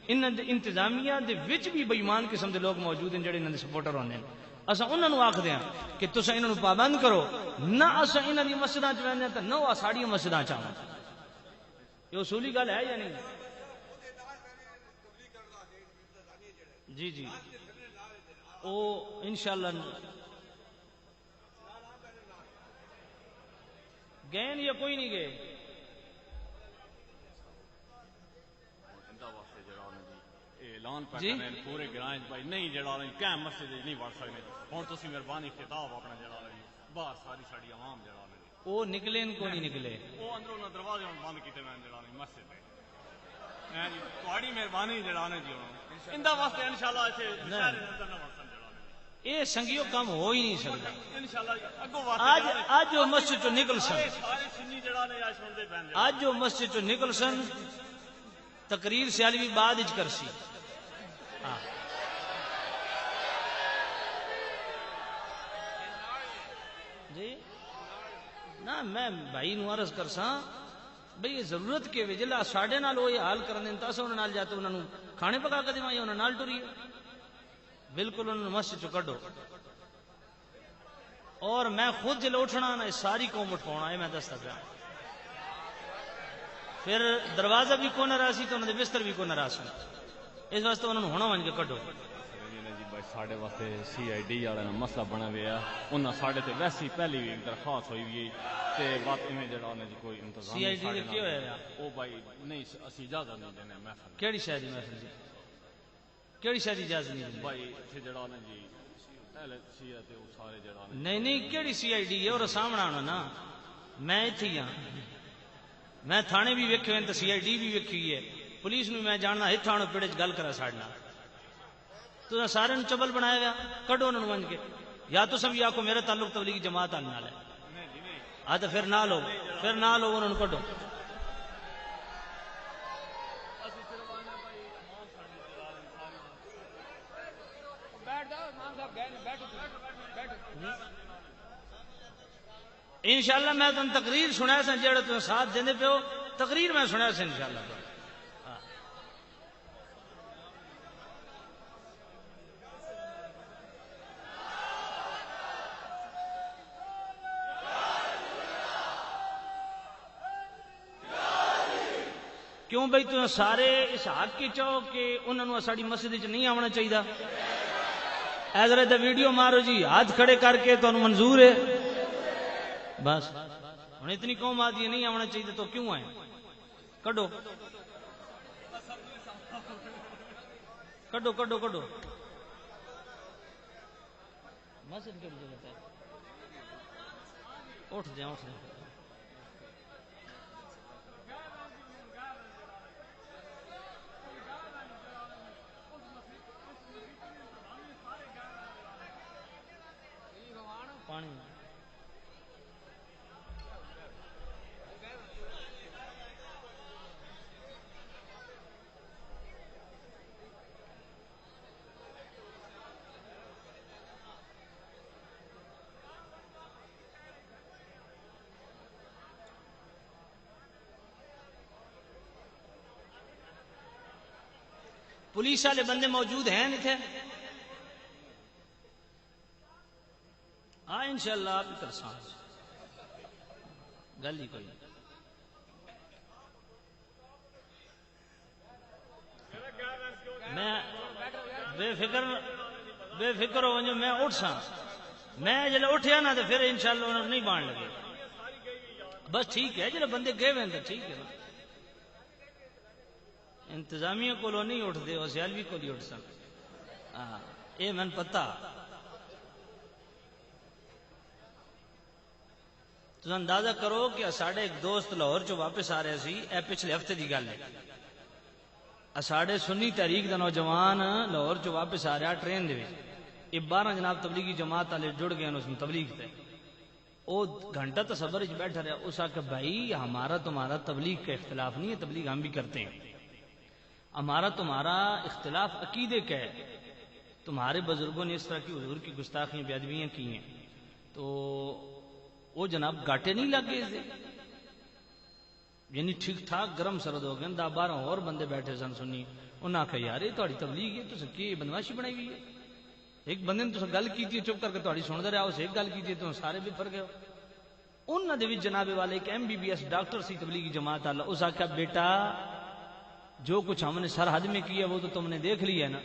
ان انتظامیہ دے وچ بھی بے ایمان قسم دے لوگ موجود ہیں جڑے انہاں دے سپورٹر ہوندے ہیں. اساں انہاں نوں آکھدے ہاں کہ تساں انہاں نوں پابند کرو نہ, اساں انہاں دی مسجداں چ ویندے تے نہ وہ ساڈیاں مسجداں چ آون. یہ اصولی گل ہے یا نہیں؟ جی جی او انشاءاللہ گئے یا کوئی نہیں گئے؟ اعلان پہ جی کرنے پورے گراں بھائی نہیں جڑا کہیں مسجد نہیں وڑ سکتے. ہوں تسی مہربانی خطاب اپنا جڑا باہر ساری ساری عوام جڑا وہ نکلے ان کو نہیں نکلے, وہ اندروں نہ دروازے بند کیتے میں جڑا مسجد جی تہاڈی مہربانی جڑا جی اندا واسطے انشاءاللہ ایتھے شہر اندر نہ وڑسن جڑا یہ سنگیو کم ہو ہی نہیں سکتا. انشاءاللہ اگوں واسطے آج وہ مسجد چ نکل سن, سارے سنی جڑا نے آج سن دے پین آج وہ مسجد چ نکل سن تقریر سیالوی بعد اچ کرسی. جی نہ میں بھائی نو عرض کرساں بھئی یہ ضرورت کے وے جلا ساڈے نال وہ حال کرن دین تاساں انہاں نال جاتے انہاں نوں کھانے پکا کے دیواں یا انہاں نال ٹریے. بالکل انہاں نوں مسجد چ کڈو. اور میں خود جل اٹھنا نا ساری قوم اٹھاؤنا ہے میں دستا پیا. پھر دروازہ بھی کو نہ راسی تو انہوں نے بستر بھی کو نہ راسن. اس واسطے انہوں نے ہونا ون کے کڈو. ساڈے واسطے سی آئی ڈی والا مسئلہ بنا ہوا انہاں ساڈے تے ویسی پہلی بھی درخواست ہوئی ہوئی تے بات میں جڑا انہاں دی کوئی انتظام سی آئی ڈی کی ہویا او بھائی نہیں اسی اجازت نہیں دینے محفل. کیڑی شے دی محفل دی کیڑی شے دی اجازت نہیں دیندے؟ بھائی ایتھے جڑا نا جی پہلے سی تے او سارے جڑا نہیں نہیں کیڑی سی آئی ڈی ہے اور سامنے آنا نا. میں ایتھے ہی ہاں, میں تھانے بھی ویکھے ہیں تے سی آئی ڈی بھی ویکھی ہے, پولیس نو میں جاننا ہے تھانے پیڑے گل کرا ساڈنا. تو سارے چبل بنایا گیا کڈو انہوں ون کے, یا تو سب آخو میرا تعلق تبلیغی جماعت آنے والا ہے. ہاں تو پھر نہ لو انہوں نے کڈو. انشاءاللہ میں تم تقریر سنیا سن جڑے تم ساتھ دیندے پیو تقریر میں سنیا سن انشاءاللہ. کیوں بھائی تم سارے اس حق کی چاہو کہ انہوں نے ساری مسجد چ نہیں آنا چاہیے؟ حضرت ویڈیو مارو جی ہاتھ کھڑے کر کے تو منظور ہے بس. ہوں اتنی قوم آتی ہے نہیں آنا چاہیے تو کیوں آئے؟ کڈو کڈو کڈو کڈو. مسجد کیڑی جگہ تے اٹھ جائیں اٹھ جائیں. پانی پولیس والے بندے موجود ہیں اتنے؟ ہاں انشاءاللہ آپ ہی کرساں گل ہی کوئی. میں بے فکر ہو جو میں اٹھ سا, میں جلے اٹھیا نا تو پھر انشاءاللہ انہوں نہیں بان لگے. بس ٹھیک ہے جلے بندے گئے ہوئے ٹھیک ہے. انتظامیہ کو نہیں اٹھتے اور سیالوی کو نہیں اٹھ سن. ہاں یہ من پتا. تو اندازہ کرو کہ ساڑھے ایک دوست لاہور چو واپس آ رہے سی, اے پچھلے ہفتے دی گل ہے. ساڑے سنی تحریک دا نوجوان لاہور چ واپس آ رہا ٹرین دے وچ، یہ 12 جناب تبلیغی جماعت والے جڑ گئے اس میں تبلیغ تے، وہ گھنٹہ تصور وچ بیٹھا رہا، اس آ کہ بھائی ہمارا تمہارا تبلیغ کا اختلاف نہیں ہے، تبلیغ ہم بھی کرتے ہیں، ہمارا تمہارا اختلاف عقیدے کا ہے، تمہارے بزرگوں نے اس طرح کی حضور کی گستاخیاں بے ادبیاں کی ہیں، تو وہ جناب گاٹے نہیں لگ گئے، یعنی ٹھیک ٹھاک گرم سرد ہو گئے، 10-12 اور بندے بیٹھے سن سنی، انہاں آخیا یار یہ تہاڈی تبلیغ ہے، تساں کی بدماشی بنائی ہوئی ہے، ایک بندے نے تساں گل کیتی چپ کر کے تہاڈی سندا رہا، اس ایک گل کیتی تو سارے بھی پھر گئے، انہاں دے وچ جناب والے ایک MBBS doctor C Tablighi Jamaat والا، اس آخیا بیٹا جو کچھ ہم نے سرحد میں کیا وہ تو تم نے دیکھ لیا ہے نا،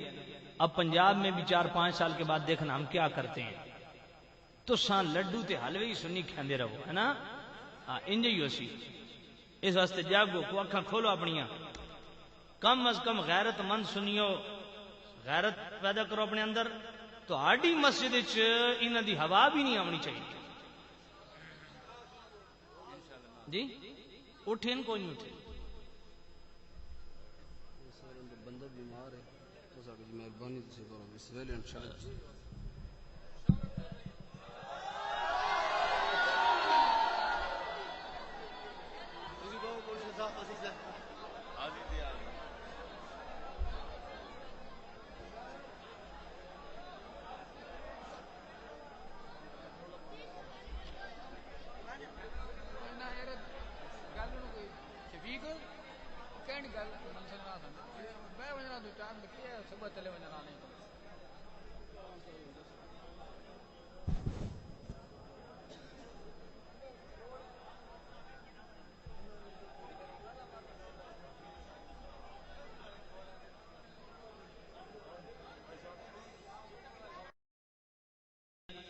اب پنجاب میں بھی 4-5 سال کے بعد دیکھنا ہم کیا کرتے ہیں، تو سان لڈو تے حلوے ہی سنی کھاندے رہو، ہے نا، انج ہی ہو سی، اس واسطے جاگو کو اکھاں کھولو اپنیاں، کم از کم غیرت مند سنیو، غیرت پیدا کرو اپنے اندر، تو آڈی مسجد انہاں دی ہوا بھی نہیں آنی چاہیے جی، اٹھیں کوئی نہیں اٹھے، بندہ بیمار ہے، مہربانی تسی کرو اس ویلے انشاءاللہ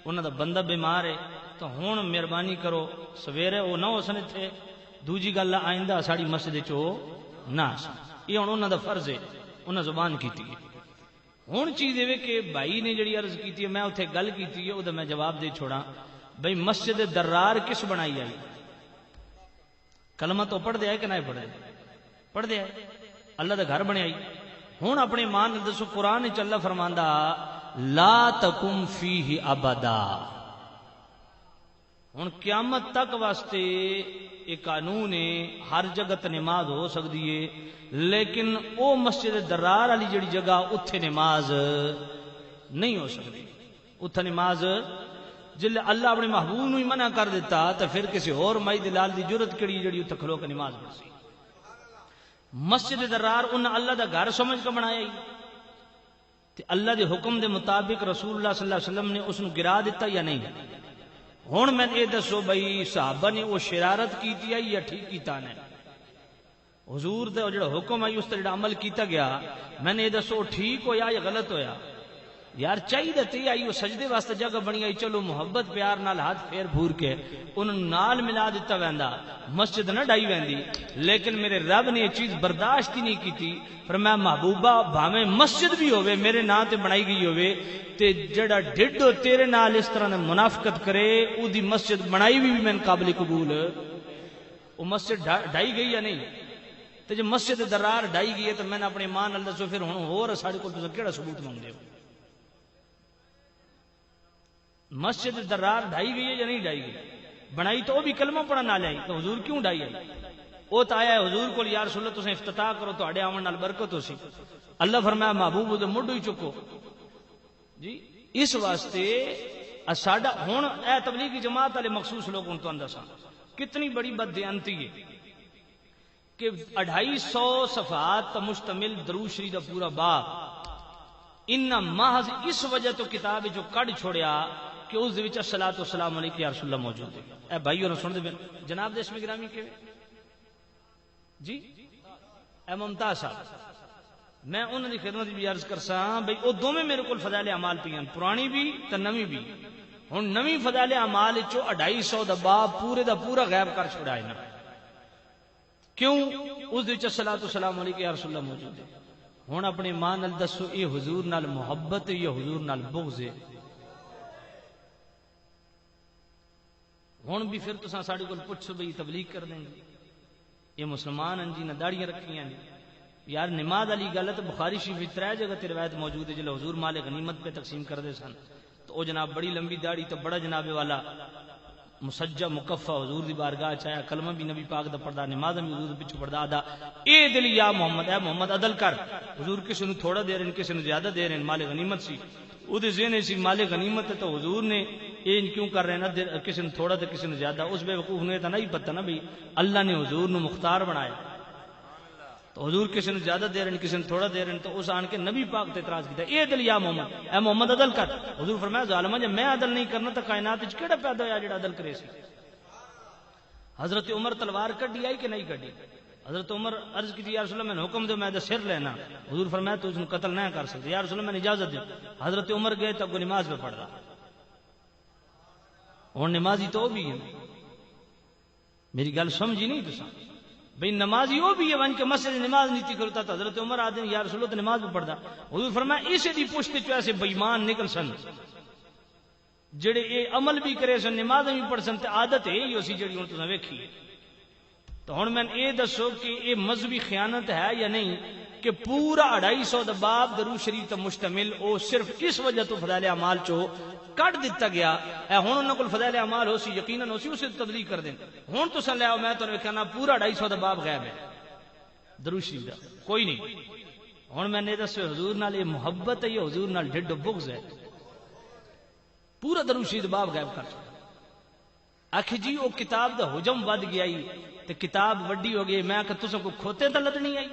انہوں دا بندہ بیمار ہے تو ہون مہربانی کرو سویرے وہ نہ ہو سن تھے، دوجی گل آئندہ ساڑی مسجد چو نہ آسن، یہ ہون انہوں دا فرض ہے، انہوں زبان کیتی ہے، ہون چیز ہے کہ بھائی نے جڑی عرض کیتی ہے میں اتھے گل کیتی ہے، وہ میں جواب دے چھوڑا، بھئی مسجد درار کس بنائی آئی؟ کلمہ تو پڑھ دیا ہے کہ نہیں پڑھ دیا؟ پڑھ دیا ہے، اللہ دا گھر بنے آئی، ہون اپنے مان دسو قرآن چ اللہ فرماندہ لا تکم فیہ ابدا، ہن قیامت تک واسطے ایک قانون ہے ہر جگہ تے نماز ہو سکتی ہے، لیکن او مسجد درار والی جڑی جگہ اتھے نماز نہیں ہو سکتی، اتھے نماز جل اللہ اپنے محبوب نو ہی منع کر دیتا تو پھر کسی اور مائی دلال دی جرت کیڑی جڑی اتھے کھلو کے نماز پڑھ سی۔ مسجد درار انہاں اللہ دا گھر سمجھ کے بنایا ہی، تے اللہ دے حکم دے مطابق رسول اللہ صلی اللہ علیہ وسلم نے اس نو گرا دیتا یا نہیں؟ ہن میں یہ دسو بھئی صحابہ نے وہ شرارت کیتی ہے یا ٹھیک کیتا نے؟ حضور دے جڑا حکم ہے اس تے جڑا عمل کیتا گیا، میں نے یہ دسو ٹھیک ہویا یا غلط ہویا؟ یار چاہیے تے آئی وہ سجدے واسطے جگہ بنی آئی، چلو محبت پیار نال ہاتھ پھیر پھور کے انہوں نال ملا دیتا ویندا، مسجد نہ ڈائی ویندی، لیکن میرے رب نے یہ چیز برداشت ہی نہیں کیتی، فرمایا محبوبہ بھاویں مسجد بھی ہوئے میرے نا تے بنائی گئی ہوئے تے جڑا ڈھڈو تیرے نال اس طرح نے منافقت کرے او دی مسجد بنائی بھی میں قابل قبول، وہ مسجد ڈائی گئی یا نہیں؟ تے جب مسجد درار ڈائی گئی ہے تو میں نے اپنے مان اللہ سو پھر ہوں اور ساڑھے کو تسا کیڑا ثبوت مانگ دے ہو؟ مسجد درار ڈھائی گئی ہے یا نہیں ڈھائی گئی؟ بنائی تو وہ بھی کلمہ پڑھا نہ لائی تو حضور کیوں ڈھائی آئی؟ وہ تو آیا ہے حضور کو یا رسول اللہ تسیں افتتاح کرو تو اڑے آمن نال برکت ہو سی، اللہ فرمایا محبوب دے مڈو ہی چکو جی، اس واسطے ساڈا ہن اے تبلیغی جماعت والے مخصوص لوگوں تو اندر سا کتنی بڑی بددیانتی ہے کہ 250 صفحات پر مشتمل درود شریف دا پورا باب ان محض اس وجہ تو کتاب جو کڈ چھوڑیا کہ اس دے وچ الصلوۃ والسلام علیک یا رسول اللہ موجود ہے۔ اے بھائیو سن دے جناب دے اسم گرامی کے جی اے ممتاز صاحب میں انہاں دی خدمت بھی عرض کرساں بھئی او دوویں میرے کول فضائل اعمال پیاں، پرانی بھی تے نویں بھی، ہن نویں فضائل اعمال وچوں 250 دا باب پورے دا پورا غائب کر چھڑا ہے نا، کیوں؟ اس دے وچ الصلوۃ والسلام علیک یا رسول اللہ موجود ہے۔ ہن اپنے ماں نال دسو اے حضور نال محبت یا حضور نال بغض ہے؟ ہن بھی پھر تساں ساڈے کول پوچھو بھئی تبلیغ کر دیں گے، یہ مسلمان ہیں جی نہ داڑیاں رکھیاں نے، یار نماز والی گل ہے تو بخاری شریف ترے جگہ تے روایت موجود ہے جلے حضور مال غنیمت پہ تقسیم کردے سن تو او جناب بڑی لمبی داڑھی تو بڑا جناب والا مسجع مکفہ حضور دی بارگاہ چایا کلمہ بھی نبی پاک دا پڑھدا نماز بھی حضور دے پیچھے پڑھدا آدا اے دل یا محمد اے محمد عدل کر حضور کسے نو تھوڑا دے رہے کسے نو زیادہ دے رہے مال غنیمت سی او دے ذہن سی مال غنیمت تو حضور نے اے کیوں کر رہے نا کسے نو تھوڑا تے کسے نو زیادہ اس بے وقوف نے تو نہیں پتہ نا بھئی اللہ نے حضور نو مختار بنایا تو حضور کسی نے زیادہ دے رہے ہیں کسی نے تھوڑا دے رہے ہیں تو اس آن کے نبی پاک تے اعتراض کیتا اے دل یا محمد اے محمد عدل کر حضور فرمایا ظالما جب میں عدل نہیں کرنا تو کائنات وچ کیڑا پیدا ہویا جڑا عدل کرے سی حضرت عمر تلوار کڈی آئی کہ نہیں کڈی حضرت عمر عرض کی یا رسول اللہ میں نے حکم دے میں تے سر لینا حضور فرمایا تو اس نے قتل نہ کر سکتے یا رسول اللہ میں نے اجازت دے حضرت عمر گئے تو کو نماز پہ پڑھ رہا اور نمازی تو بھی ہے میری گل سمجھی نہیں تو بھئی نمازی وہ بھی ہے ون کے مسجد نماز نہیں کرتا تو حضرت عمر آدھے یا رسول اللہ تو نماز پہ پڑھدا حضور فرمایا اسے دی پشت چ ایسے بے ایمان نکل سن جڑے اے عمل بھی کرے سن نماز بھی پڑھ سن تے عادت ہے ہی اسی جڑی ہن تساں ویکھی تو ہن میں اے دسو کہ اے مذہبی خیانت ہے یا نہیں کہ پورا 250 دا باب درود شریف تے مشتمل او صرف اس وجہ تو فضائل اعمال چو کٹ دیتا گیا اے ہن انہاں کول فضائل اعمال ہو سی یقیناً ہو سی اسے تبلیغ کر دین ہن تساں لے آؤ میں تانوں کہنا پورا 250 دا باب غائب ہے درود شریف دا کوئی نہیں ہن میں نے دسو حضور نال یہ محبت ہے یا حضور نال ڈھڈ بغض ہے پورا درود شریف دا باب غائب کر آکھ جی او کتاب دا حجم ود گیا تے کتاب وڈی ہو گئی میں کہ تساں کو کھوتے تے لدنی آئی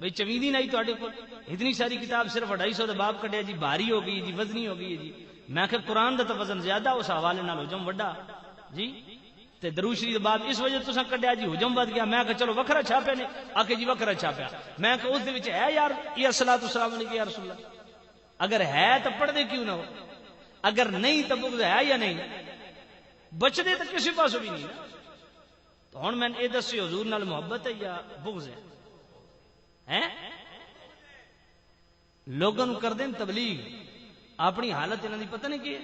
بھئی چمیدی نہیں تو کو اتنی ساری کتاب صرف 250 دا باب کٹیا جی بھاری ہو گئی جی وزنی ہو گئی جی میں کہ قرآن دا تو وزن زیادہ اس حوالے نال حجم وڈا جی تے درود شریف دا باب اس وجہ تساں کڈیا جی حجم ود گیا میں کہ چلو وکھرا چھاپے نے آکھے جی وکھرا چھاپیا میں کہ اس دے وچ ہے یار یہ الصلوۃ والسلام علیک یا رسول اللہ اگر ہے تو پڑھ دے کیوں نہ ہو اگر نہیں تو بغض ہے یا نہیں بچ دے تو کسی پاسوں بھی نہیں تو ہن میں اے دسی حضور نال محبت ہے یا بغض ہے لوگوں کر دیں تبلیغ اپنی حالت انہوں نے پتہ نہیں کی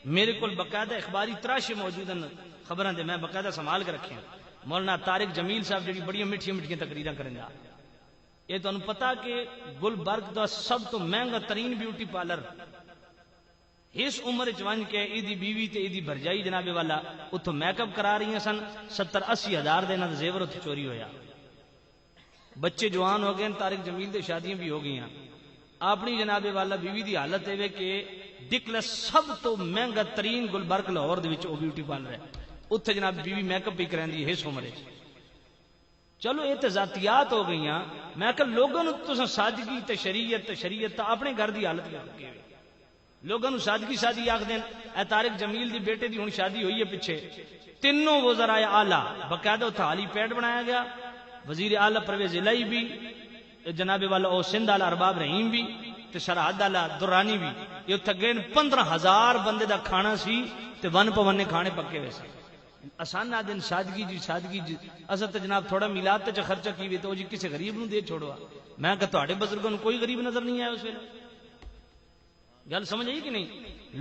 میرے کو باقاعدہ اخباری تراشے موجود ہیں خبراں دے میں باقاعدہ سنبھال کے رکھے مولانا طارق جمیل صاحب جڑی بڑی میٹھی میٹھی تقریراں کریں گا یہ تو پتا کہ گلبرگ دا سب تو مہنگا ترین بیوٹی پارلر اس عمر چون کے ایدی بیوی تے ایدی بھرجائی جناب والا اتو میک اپ کرا رہی ہیں سن 70-80 ہزار دے نال زیور اتو چوری ہویا بچے جوان ہو گئے طارق جمیل دے شادیاں بھی ہو گئی ہیں اپنی جناب والا بیوی دی حالت ہے کہ ڈکلس سب تو مہنگا ترین گلبرگ لاہور دے وچ او بیوٹی پارلر ہے اتنے جناب بیوی میک اپ بھی کرندی ہے اس عمر چلو یہ تو ذاتیات ہو گئی ہیں میں کہ لوگوں تو سادگی تے شریعت اپنے گھر دی حالت کر کے لوگوں سادگی سادی آخ دین اے طارق جمیل دی بیٹے دی ہن شادی ہوئی ہے پیچھے تینوں وزرائے اعلیٰ باقاعدہ اتھا حالی پیڈ بنایا گیا وزیر اعلیٰ پرویز الہی بھی جناب والا او سندھ والا ارباب رحیم بھی تے سرحد والا درانی بھی یہ اتھا گئے 15,000 بندے دا کھانا سی تے ون پونے کھانے پکے ہوئے سے آسان دن سادگی جی اصل تے جناب تھوڑا میلاد تے خرچہ کی تو جی کسی غریب نو دے چھوڑوا میں کہ تہاڈے بزرگوں نو کوئی غریب نظر نہیں آیا اس ویلے گل سمجھ آئی کہ نہیں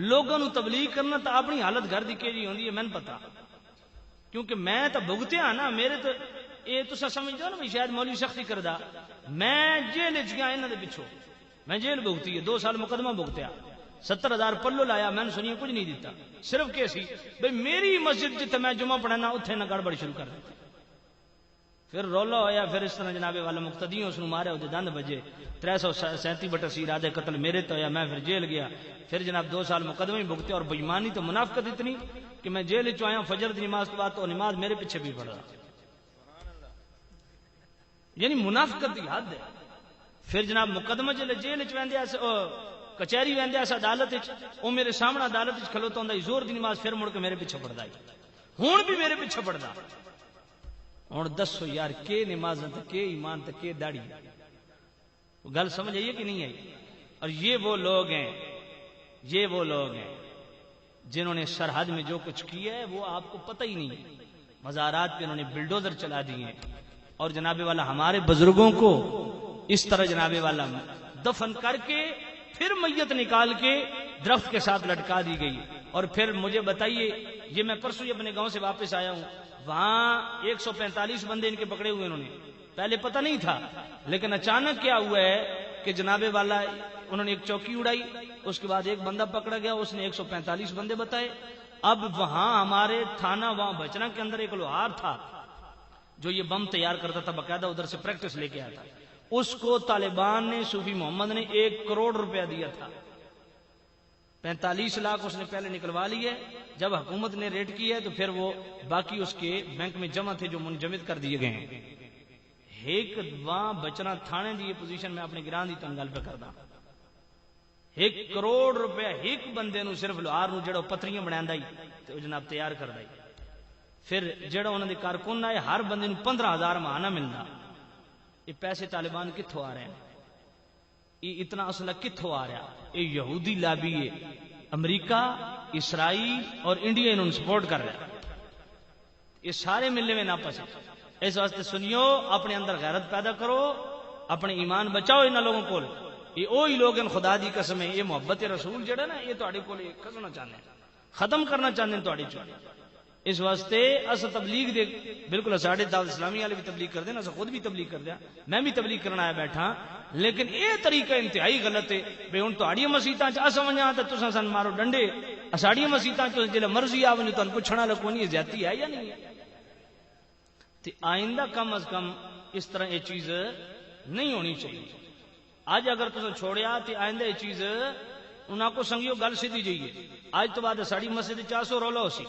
لوگوں نو تبلیغ کرنا تو اپنی حالت گھر دی کیجی ہوندی ہے میں پتا کیونکہ میں تو بھگتیا نا میرے تو یہ تو سمجھ دو نا بھی شاید مولوی سختی کردا میں جیل چ گیا انہاں دے پچھوں میں جیل بھگتی ہے 2 سال مقدمہ بھگتیا 70,000 پلو لایا میں نے سنیا کچھ نہیں دیتا صرف کہ سی بھئی میری مسجد جتے میں جمعہ پڑھنا اتھے نہ گڑبڑ شروع کر دیتی پھر رولا ہویا پھر اس طرح جناب والا مقتدیوں اس نے مارے ہوتے دند بجے 337 ارادے قتل میرے تو یا میں پھر جیل گیا پھر جناب 2 سال مقدمہ ہی بھگتے اور بےایمانی تو منافقت اتنی کہ میں جیل چ آیا فجر دی نماز کے بعد تو نماز میرے پیچھے بھی پڑھ رہا یعنی منافقت کی حد ہے پھر جناب مقدمہ جیل چ ویندے کچہری ویندے اس عدالت او میرے سامنے عدالت کھلوتا ہوندا زور دی نماز پھر مڑ کے میرے پیچھے پڑھدا ہن بھی میرے پیچھے پڑھدا ہن دسو یار کہ نماز تے کہ ایمان تے کہ داڑھی گل سمجھ آئی کہ نہیں آئی اور یہ وہ لوگ ہیں جنہوں نے سرحد میں جو کچھ کیا ہے وہ آپ کو پتہ ہی نہیں مزارات پہ انہوں نے بلڈوزر چلا دیے ہیں اور جناب والا ہمارے بزرگوں کو اس طرح جناب والا دفن کر کے پھر میت نکال کے درخت کے ساتھ لٹکا دی گئی اور پھر مجھے بتائیے یہ میں پرسوں اپنے گاؤں سے واپس آیا ہوں وہاں 145 بندے ان کے پکڑے ہوئے انہوں نے پہلے پتہ نہیں تھا، لیکن اچانک کیا ہوا ہے کہ جناب والا انہوں نے ایک چوکی اڑائی، اس کے بعد ایک بندہ پکڑا گیا، اس نے 145 بندے بتائے۔ اب وہاں ہمارے تھانہ وہاں بچنا کے اندر ایک لوہار تھا جو یہ بم تیار کرتا تھا، باقاعدہ ادھر سے پریکٹس لے کے آیا تھا، اس کو طالبان نے، صوفی محمد نے 1 کروڑ روپیہ دیا تھا۔ 45 لاکھ اس نے پہلے نکلوا لیے، جب حکومت نے ریٹ کی ہے تو پھر وہ باقی اس کے بینک میں جمع تھے جو منجمد کر دیے گئے ہیں۔ ایک وہاں بچنا تھانے دی پوزیشن میں اپنے گران دی تنگل پہ کردا 1 کروڑ روپیہ ایک بندے نو صرف لوہار نو جڑا پتریاں بناندا ہی تے جناب تیار کردا ہی، پھر جڑا انہاں دے کارکن ہے ہر بندے نو 15,000 ماہانہ ملدا۔ یہ پیسے طالبان کتھوں آ رہے ہیں؟ یہ اتنا اسلحہ کتھوں آ رہا؟ یہ یہودی لابی ہے، امریکہ، اسرائیل اور انڈیا انہوں نے سپورٹ کر رہا ہے، یہ سارے ملے میں ناپس ہے۔ اس واسطے سنیو، اپنے اندر غیرت پیدا کرو، اپنے ایمان بچاؤ انہاں لوگوں کو۔ یہ وہی لوگ ہیں خدا دی قسم ہے، یہ محبت رسول جڑا نا یہ تہاڈے کول کھسنا چاہتے ہیں، ختم کرنا چاہتے ہیں تہاڈی چوڑی۔ اس واسطے اس تبلیغ دے بالکل ساڈے دعوت اسلامی والے بھی تبلیغ کر دیں، خود بھی تبلیغ کر دیا، میں بھی تبلیغ کرنا آیا بیٹھا، لیکن یہ طریقہ انتہائی غلط ہے۔ بے ہن تہاڈی مسیتاں چ اسمجھاں تے تساں سن مارو ڈنڈے، ساڈی مسیتاں چ جے مرضی آ ونجو تانوں پوچھنا لگو نہیں زیادتی ہے یا نہیں ہے؟ تے آئندہ کم از کم اس طرح یہ چیز نہیں ہونی چاہیے۔ آج اگر تساں چھوڑیا تے آئندہ یہ چیز انہاں کو سنگیو گل سیدھی جائیے، آج تو بعد ساڈی مسجد 400 رولا ہو سی،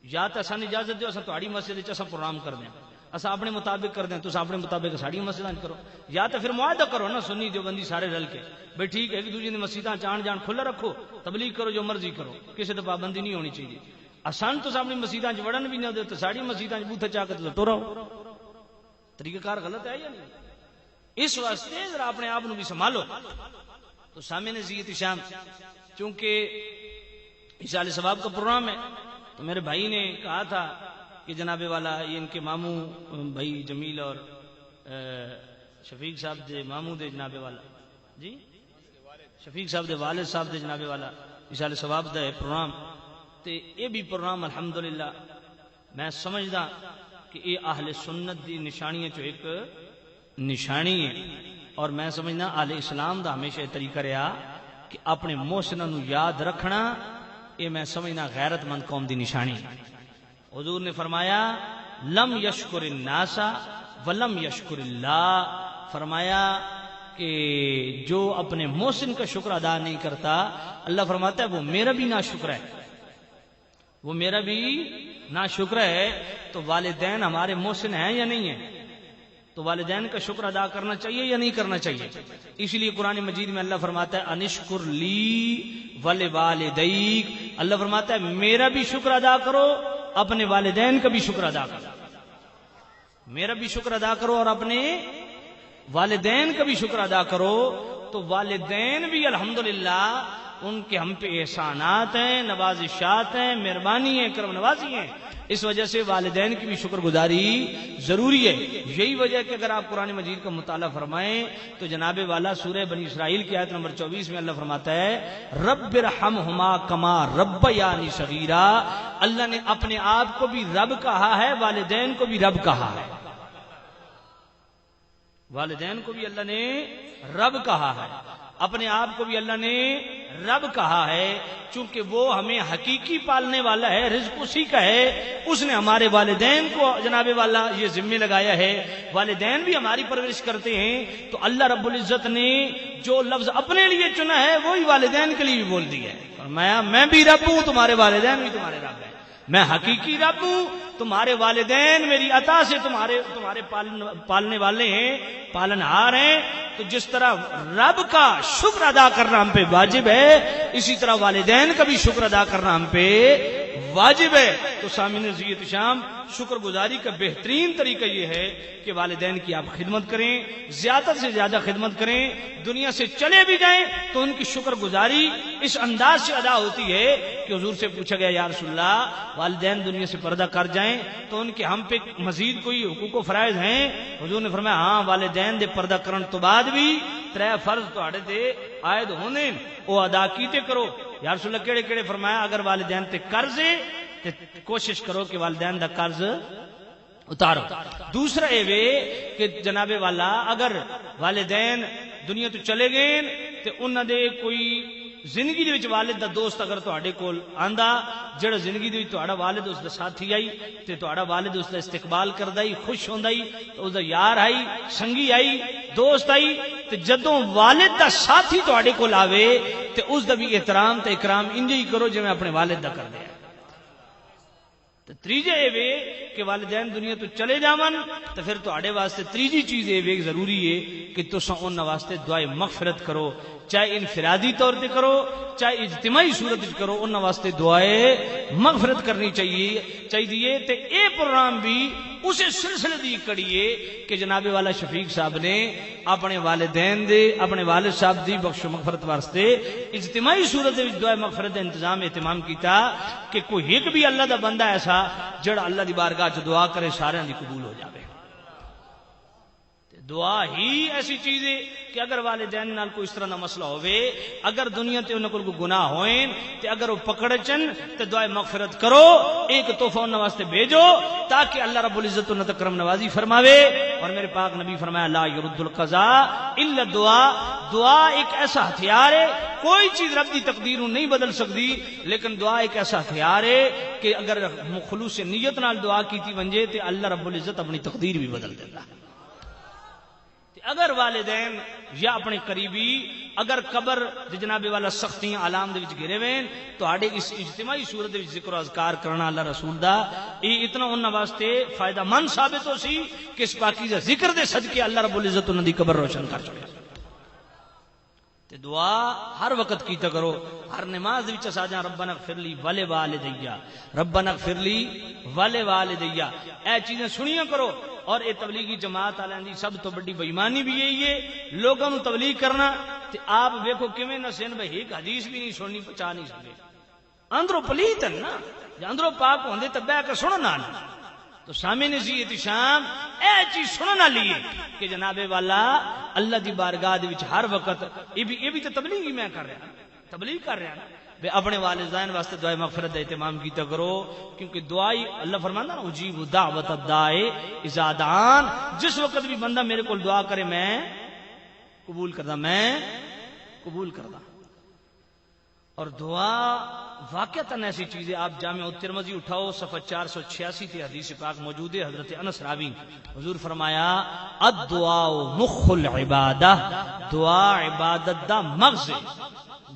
یا تو اصل اجازت دیو اصل تہاڈی مسجد اساں پروگرام کر دیں، اصل اپنے مطابق کر دیں، تو اپنے مطابق ساڈی مسجد کرو، یا تو پھر معاہدہ کرو نا سنی دیوبندی سارے رل کے بھئی ٹھیک ہے ایک دوسرے کی مسجداں چان جان کھلا رکھو، تبلیغ کرو جو مرضی کرو، کسی تے پابندی نہیں ہونی چاہیے۔ آسان تو اپنی مسجداں وڑن بھی نہ دو تو ساڈی مسجداں بوتھے چا کے ٹورو، طریقہ کار غلط ہے یا نہیں؟ اس واسطے ذرا اپنے آپ بھی سنبھالو۔ تو سامع نزیت شام، چونکہ اشاعت ثواب کا پروگرام ہے تو میرے بھائی نے کہا تھا کہ جناب والا یہ ان کے ماموں بھائی جمیل اور شفیق صاحب دے ماموں دے جناب والا جی شفیق صاحب دے والد صاحب دے جناب والا اشاعت ثواب دا پروگرام، تے یہ بھی پروگرام الحمدللہ میں سمجھدا کہ یہ اہل سنت دی نشانیاں چو ایک نشانی ہے، اور میں سمجھنا اہل اسلام دا ہمیشہ طریقہ رہا کہ اپنے محسناں نو یاد رکھنا، یہ میں سمجھنا غیرت مند قوم دی نشانی ہے۔ حضور نے فرمایا لم یشکر الناس ولم یشکر اللہ، فرمایا کہ جو اپنے محسن کا شکر ادا نہیں کرتا، اللہ فرماتا ہے وہ میرا بھی ناشکر ہے، وہ میرا بھی ناشکر ہے۔ تو والدین ہمارے محسن ہیں یا نہیں ہیں؟ تو والدین کا شکر ادا کرنا چاہیے یا نہیں کرنا چاہیے؟ اس لیے قرآن مجید میں اللہ فرماتا ہے انشکر لی ولوالدیک، اللہ فرماتا ہے میرا بھی شکر ادا کرو، اپنے والدین کا بھی شکر ادا کرو، میرا بھی شکر ادا کرو اور اپنے والدین کا بھی شکر ادا کرو۔ تو والدین بھی الحمدللہ ان کے ہم پہ احسانات ہیں، نوازشات ہیں، مہربانی ہیں، کرم نوازی ہیں، اس وجہ سے والدین کی بھی شکر گزاری ضروری ہے۔ یہی وجہ ہے کہ اگر آپ قرآن مجید کا مطالعہ فرمائیں تو جناب والا سورہ بنی اسرائیل کی آیت نمبر 24 میں اللہ فرماتا ہے رب ارحمہما کما ربیانی صغیرا، اللہ نے اپنے آپ کو بھی رب کہا ہے، والدین کو بھی رب کہا ہے، والدین کو بھی اللہ نے رب کہا ہے، اپنے آپ کو بھی اللہ نے رب کہا ہے، چونکہ وہ ہمیں حقیقی پالنے والا ہے، رزق اسی کا ہے، اس نے ہمارے والدین کو جناب والا یہ ذمہ لگایا ہے، والدین بھی ہماری پرورش کرتے ہیں۔ تو اللہ رب العزت نے جو لفظ اپنے لیے چنا ہے وہی والدین کے لیے بھی بول دیا ہے، فرمایا میں بھی رب ہوں، تمہارے والدین بھی تمہارے رب ہیں، میں حقیقی رب ہوں، تمہارے والدین میری عطا سے تمہارے پالنے والے ہیں، پالنہار ہیں۔ تو جس طرح رب کا شکر ادا کرنا ہم پہ واجب ہے، اسی طرح والدین کا بھی شکر ادا کرنا ہم پہ واجب ہے۔ تو سامعین عزیز شام، شکر گزاری کا بہترین طریقہ یہ ہے کہ والدین کی آپ خدمت کریں، زیادہ سے زیادہ خدمت کریں، دنیا سے چلے بھی جائیں تو ان کی شکر گزاری اس انداز سے ادا ہوتی ہے کہ حضور سے پوچھا گیا یا رسول اللہ والدین دنیا سے پردہ کر جائیں تو ان کے ہم پہ مزید کوئی حقوق و فرائض ہیں؟ حضور نے فرمایا ہاں، والدین دے پردہ کرن تو بعد بھی 3 فرض تہاڈے تے عائد ہونے او ادا کیتے کرو۔ یا رسول اللہ کیڑے کیڑے؟ فرمایا اگر والدین تے قرض ہے تے کوشش کرو کہ والدین دا قرض اتارو. دوسرا یہ وے کہ جناب والا اگر والدین دنیا تو چلے گئے تے انہاں دے کوئی زندگی دے وچ والد دا دوست اگر تہاڈے کول آندا جڑا زندگی دے وچ تہاڈا والد اس دا ساتھی آئی تے تہاڈا والد اس دا استقبال کردا ہی خوش ہوندا ہی اس دا یار آئی سنگی آئی دوست آئی تے جدوں والد دا ساتھی تہاڈے کول آوے تے اس دا بھی احترام تے اکرام انج ہی کرو جویں اپنے والد دا کردے ہیں. تیجا یہ وے کہ والدین دنیا تو چلے جاون تو پھر تہاڈے واسطے تیجی چیز یہ وے ضروری ہے کہ تساں انہاں واسطے دعائے مغفرت کرو, چاہے انفرادی طور پہ کرو چاہے اجتماعی صورت کرو, انہاں واسطے دعائے مغفرت کرنی چاہیے تے اے پروگرام بھی اسے سلسلے دی کڑیے کہ جناب والا شفیق صاحب نے اپنے والدین دے اپنے والد صاحب دی بخش و مغفرت واسطے اجتماعی صورت دے وچ دعائے مغفرت دا انتظام اہتمام کیتا کہ کوئی ایک بھی اللہ دا بندہ ایسا جڑا اللہ دی بارگاہ چ دعا کرے سارے دی قبول ہو جاوے. دعا ہی ایسی چیز ہے کہ اگر والدین نال کوئی اس طرح دا مسئلہ ہوئے, اگر دنیا تے انہاں کول کوئی گناہ ہوئیں تے اگر وہ پکڑ چن تے دعائے مغفرت کرو, ایک تحفہ انہاں واسطے بھیجو تاکہ اللہ رب العزت انہاں تے کرم نوازی فرماوے. اور میرے پاک نبی فرمایا لا يرد القضاء الا الدعاء, دعا ایک ایسا ہتھیار ہے, کوئی چیز رب دی تقدیر نہیں بدل سکتی, لیکن دعا ایک ایسا ہتھیار ہے کہ اگر خلوص نیت نال دعا کیتی ونجے تے اللہ رب العزت اپنی تقدیر بھی بدل دیندا. اگر والدین یا اپنے قریبی اگر قبر جناب والا سختیاں عالم دے وچ گھرے وین تو آڑے اس اجتماعی صورت دے وچ ذکر و اذکار کرنا اللہ رسول دا یہ اتنا انہاں واسطے فائدہ مند ثابت ہو سی کہ اس پاکیزہ ذکر دے صدقے اللہ رب العزت انہاں دی قبر روشن کر چھوڑے. تے دعا ہر وقت کیتا کرو, ہر نماز وچ ساجا ربنا اغفر لی ولے والدیا, ربنا اغفر لی ولے والدیا, اے چیزیں سنیاں کرو. اور یہ تبلیغی جماعت والوں کی سب تو بڑی بےمانی بھی یہی ہے, لوگوں کو تبلیغ کرنا. تے آپ ویکھو کیویں نہ سن بھائی ایک حدیث بھی نہیں سننی پہچا نہیں سکے, اندروں پلیت ہیں نا, جے اندروں پاک ہوندے تے بیٹھ کے سننا نہ تو سامنے سی احتشام اے چیز سننا لیے کہ جناب والا اللہ دی بارگاہ دے وچ ہر وقت یہ بھی تو تبلیغ ہی میں کر رہا, تبلیغ کر رہا نا بے اپنے والدین واسطے دعائے مغفرت دا اہتمام کیتا کرو, کیونکہ دعائی اللہ فرماندا نا اجیب دعوت الداعی اذا دعان, جس وقت بھی بندہ میرے کو دعا کرے میں قبول کردا. اور دعا واقعتاً ایسی چیز ہے, آپ جامع الترمذی اٹھاؤ صفحہ 486 تے حدیث پاک موجود ہے, حضرت انس راوی حضور فرمایا الدعاء مخ العبادہ, دعا عبادت دا مغز,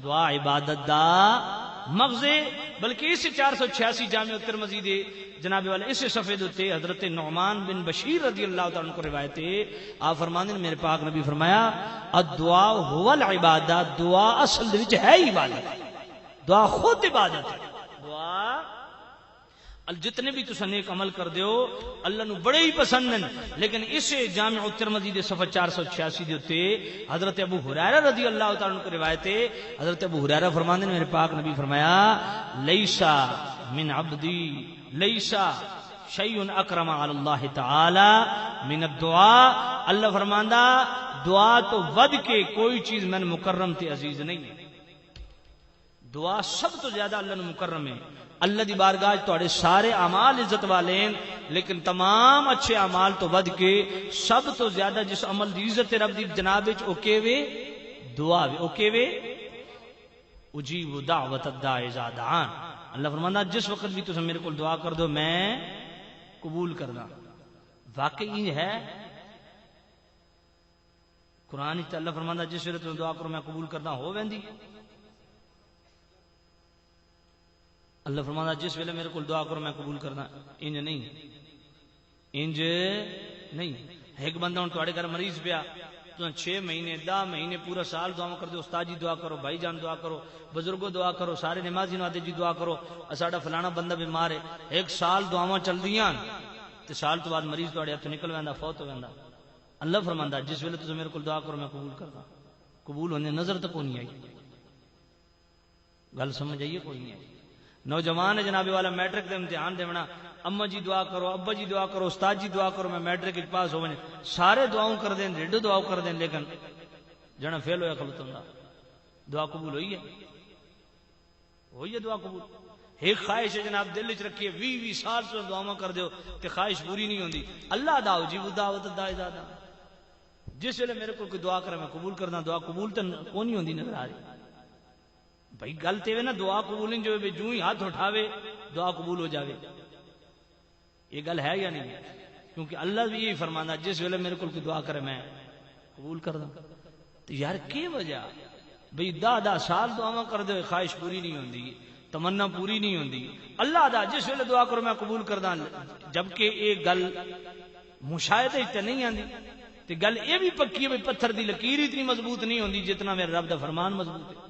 دعا عبادت دا مغز. بلکہ اس 486 جامع الترمذی دے جناب والے اس صفحے دے حضرت نعمان بن بشیر رضی اللہ تعالی عنہ کو روایت ہے, آپ فرماندے نے میرے پاک نبی فرمایا الدعاء هو العبادہ, دعا اصل دے وچ ہے عبادت, دعا خود عبادت ہے. دعا جتنے بھی تساں نیک عمل کر دیو اللہ نو بڑے ہی پسند ہیں, لیکن اس جامع الترمذی دے صفحہ 486 دے اوتے حضرت ابو ہریرہ رضی اللہ تعالی عنہ کی روایت ہے, حضرت ابو ہریرہ فرماندے نے میرے پاک نبی فرمایا لیسا من عبدی لیسا شیء اکرم علی اللہ تعالی من الدعاء, اللہ فرماندا دعا تو ود کے کوئی چیز من مکرم تے عزیز نہیں ہے. دعا سب تو زیادہ اللہ نے مکرم ہے, اللہ دی بارگاہ تواڈے سارے اعمال عزت والے ہیں, لیکن تمام اچھے اعمال تو ود کے سب تو زیادہ جس عمل دی عزت رب دی جناب وچ او کیوے دعا وے, او کیوے اجیب دعوت الداعی اذا دعان. اللہ فرماندا جس وقت بھی تساں میرے کول دعا کر دو میں قبول کرنا. واقعی ہے قرآن وچ اللہ فرماندا جس ویلے تساں دعا کرو میں قبول کرنا ہو ویندی. اللہ فرمانا جس ویلے میرے کو دعا کرو میں قبول کرنا, انج نہیں. ایک بندہ ہوں تواڈے گھر مریض پیا, تو 6 مہینے 10 مہینے پورا سال دعا کر دو, استاد جی دعا کرو, بھائی جان دعا کرو, بزرگوں دعا کرو, سارے نمازی نو جی دعا کرو, ساڈا فلانا بندہ بیمار ہے, 1 سال دعاواں چلدیاں تے سال تو بعد مریض تواڈے ہتھوں نکل ویندا, فوت ہو ویندا. اللہ فرماندا جس ویلے تساں میرے کو دعا کرو میں قبول کردا. قبول ہونے نظر تک نہیں آئی, گل سمجھ آئیے کوئی نہیں آئی. نوجوان جناب والا میٹرک دے امتحان دیونا, اما جی دعا کرو, ابا جی دعا کرو, استاد جی دعا کرو میں میٹرک پاس ہو ونے, سارے دعاؤں کر دیں, ریڈو دعاؤں کر دیں, لیکن جنا فیل ہویا خلط ہوندا. دعا قبول ہوئی ہے ہوئی ہے دعا قبول. ایک خواہش ہے جناب دل وچ رکھیے 20 سال سے دعاواں کر دیو تے خواہش پوری نہیں ہوندی. اللہ دا جیو دعوت دا اجازت. جس ویلے میرے کو کوئی دعا کرے میں قبول کرنا. دعا قبول تے کون نہیں ہوندی نظر آ رہی بھائی. گل تے نا دعا قبول نہیں جو جو ہی ہاتھ اٹھاوے دعا قبول ہو جاوے. یہ گل ہے یا نہیں؟ کیونکہ اللہ بھی یہی فرمانا جس ویلے میرے کو کوئی دعا کرے میں قبول کر دوں. تو یار کی وجہ بھئی 10 سال دعاواں کر دے خواہش پوری نہیں ہوندی, تمنا پوری نہیں ہوندی. اللہ دا جس ویلے دعا کرو میں قبول کر داں. جبکہ یہ گل مشاہدے تے نہیں آندی تے گل یہ بھی پکی ہے پتھر دی لکیر اتنی مضبوط نہیں ہوندی جتنا میرے رب دا فرمان مضبوط ہے.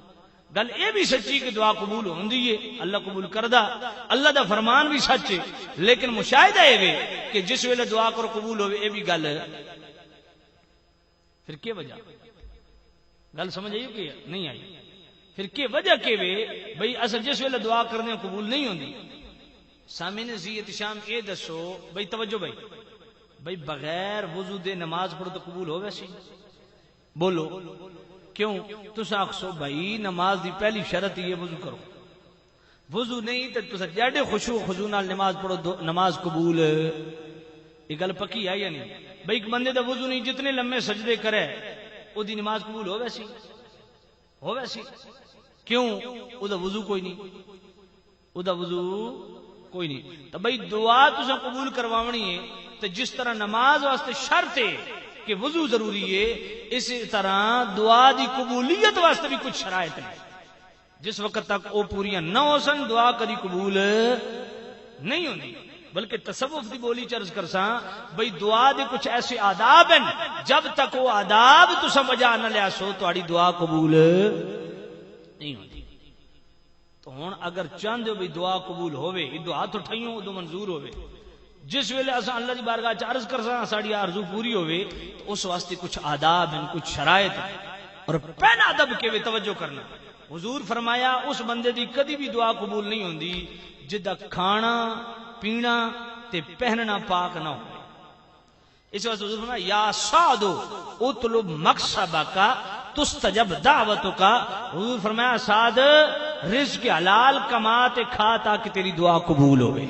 گل یہ بھی سچی کہ دعا قبول ہوندی ہے, اللہ قبول کردا, اللہ دا فرمان بھی سچ ہے. لیکن مشاہدہ یہ کہ جس ویلے دعا کرو قبول ہوئے یہ بھی گل پھر کیا وجہ گل سمجھ آئی کہ نہیں آئی؟ پھر کی وجہ کہ بھئی اصل جس ویلے دعا کرنے قبول نہیں ہوندی. سامعین زیت شام اے دسو بھئی توجہ بھئی بغیر وضو دے نماز پڑھو تو قبول ہو ویسی؟ بولو کیوں؟ تسا آکھسو بھائی نماز دی پہلی شرط یہ وضو کرو. وضو نہیں تو تسا جڑے خشوع خضوع نال نماز پڑھو نماز قبول. یہ گل پکی ہے یا نہیں؟ بھائی ایک بندے دا وضو نہیں جتنے لمبے سجدے کرے او دی نماز قبول ہو ویسی؟ ہو ویسی کیوں؟ او دا وضو کوئی نہیں, او دا وضو کوئی نہیں. تو بھائی دعا تسا قبول کرواونی ہے تو جس طرح نماز واسطے شرط ہے کہ وضو ضروری ہے, اسی طرح دعا دی قبولیت واسطے بھی کچھ شرائط ہیں. جس وقت تک وہ پوریاں نہ ہو سن دعا کدی قبول نہیں ہوندی. بلکہ تصوف دی بولی چرز کرساں بھئی دعا دے کچھ ایسے آداب ہیں جب تک وہ آداب تو سمجھا نہ لیا سو تہاڈی دعا قبول نہیں ہوندی. تو ہن اگر چاہندے ہو بھئی دعا قبول ہوے یہ دعا تو ٹھائیوں ادو منظور ہوے. جس ویلے اساں اللہ دی بارگاہ چ عرض کرساں ساڈی آرزو پوری ہوے تو اس واسطے کچھ آداب ہیں, کچھ شرائط ہیں. اور پہلا ادب کے توجہ کرنا, حضور فرمایا اس بندے دی کدی بھی دعا قبول نہیں ہوندی جدا کھانا پینا تے پہننا پاک نہ ہو. اس واسطے حضور فرمایا یا سعد اطلب مکسبک تستجب دعوتک. حضور فرمایا سعد رزق حلال کما تے کھا تاکہ تیری دعا قبول ہوے.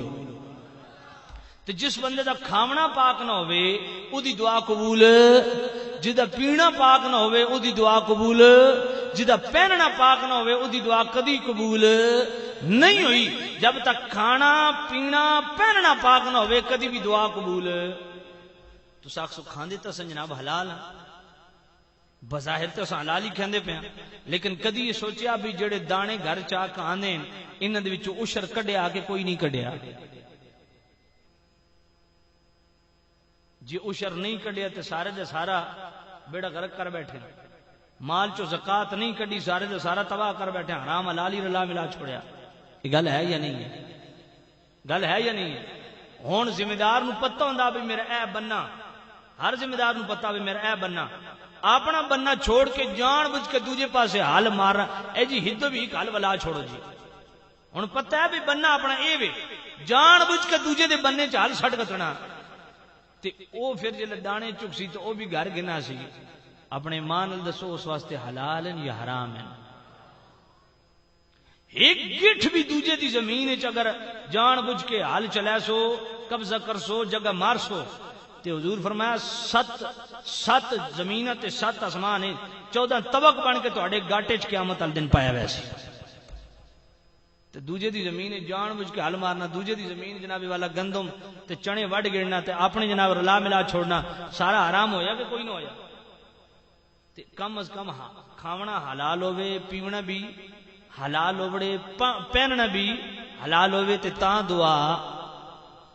تو جس بندے دا کھاونا پاک نہ ہوئے او دی دعا قبول, جدا پینا پاک نہ ہوئے او دی دعا قبول, جدا پہننا پاک نہ ہوئے او دی دعا کدی قبول نہیں ہوئی. جب تک کھانا پینا پہننا پاک نہ ہوئے کدی بھی دعا قبول. تو ساکسو کھاندے تو سن جناب حلال ہیں, بظاہر تو سن حلال ہی کھاندے پہ ہیں, لیکن کدی یہ سوچیا بھی جڑے دانے گھر چاہ کھاندے انہاں دے وچوں عشر کڈیا کہ کوئی نہیں کڈیا؟ جی عشر نہیں کڈیا تے سارے دے سارا بیڑا غرق کر بیٹھے. مال چو زکات نہیں کڈی سارے دے سارا تباہ کر بیٹھے, حرام حلال ہی رلا ملا چھوڑیا. یہ گل ہے یا نہیں ہے؟ گل ہے یا نہیں ہے؟ ہن ذمہ دار نو پتہ ہوندا بھی میرا اے بننا, ہر ذمہ دار نو پتہ بھی میرا اے بننا, اپنا بننا چھوڑ کے جان بوجھ کے دوجے پاسے حل مار اے جی ہدو بھی حل ولا چھوڑو جی. ہن پتہ ہے بھی بننا اپنا اے وے, جان بوجھ کے دوجے دے بننے چ حل چھڈ کٹنا تے او پھر جے دانے چکسی تو او بھی گھر گنا سی. اپنے ماں نال دسو اس واسطے حلال ہیں یا حرام ہیں؟ ایک گٹھ بھی دوجے دی زمین وچ اگر جان بوجھ کے حل چلا سو قبضہ کر سو جگہ مار سو تے حضور فرمایا 7 زمین تے 7 آسمان ہیں 14 طبق بن کے تہاڈے گاٹے چ قیامت والے دن پایا ویسی. تے دوجے دی زمین جان بوجھ کے حل مارنا, دوجے دی زمین جناب والا گندم تے چنے وڈ گڑنا تے اپنے جناب رلا ملا چھوڑنا, سارا حرام ہویا کہ کوئی نہ ہویا؟ تے کم از کم کھاونا حلال ہوے, پیونا بھی حلال ہوڑے, پہننا بھی حلال ہوے تے تاں دعا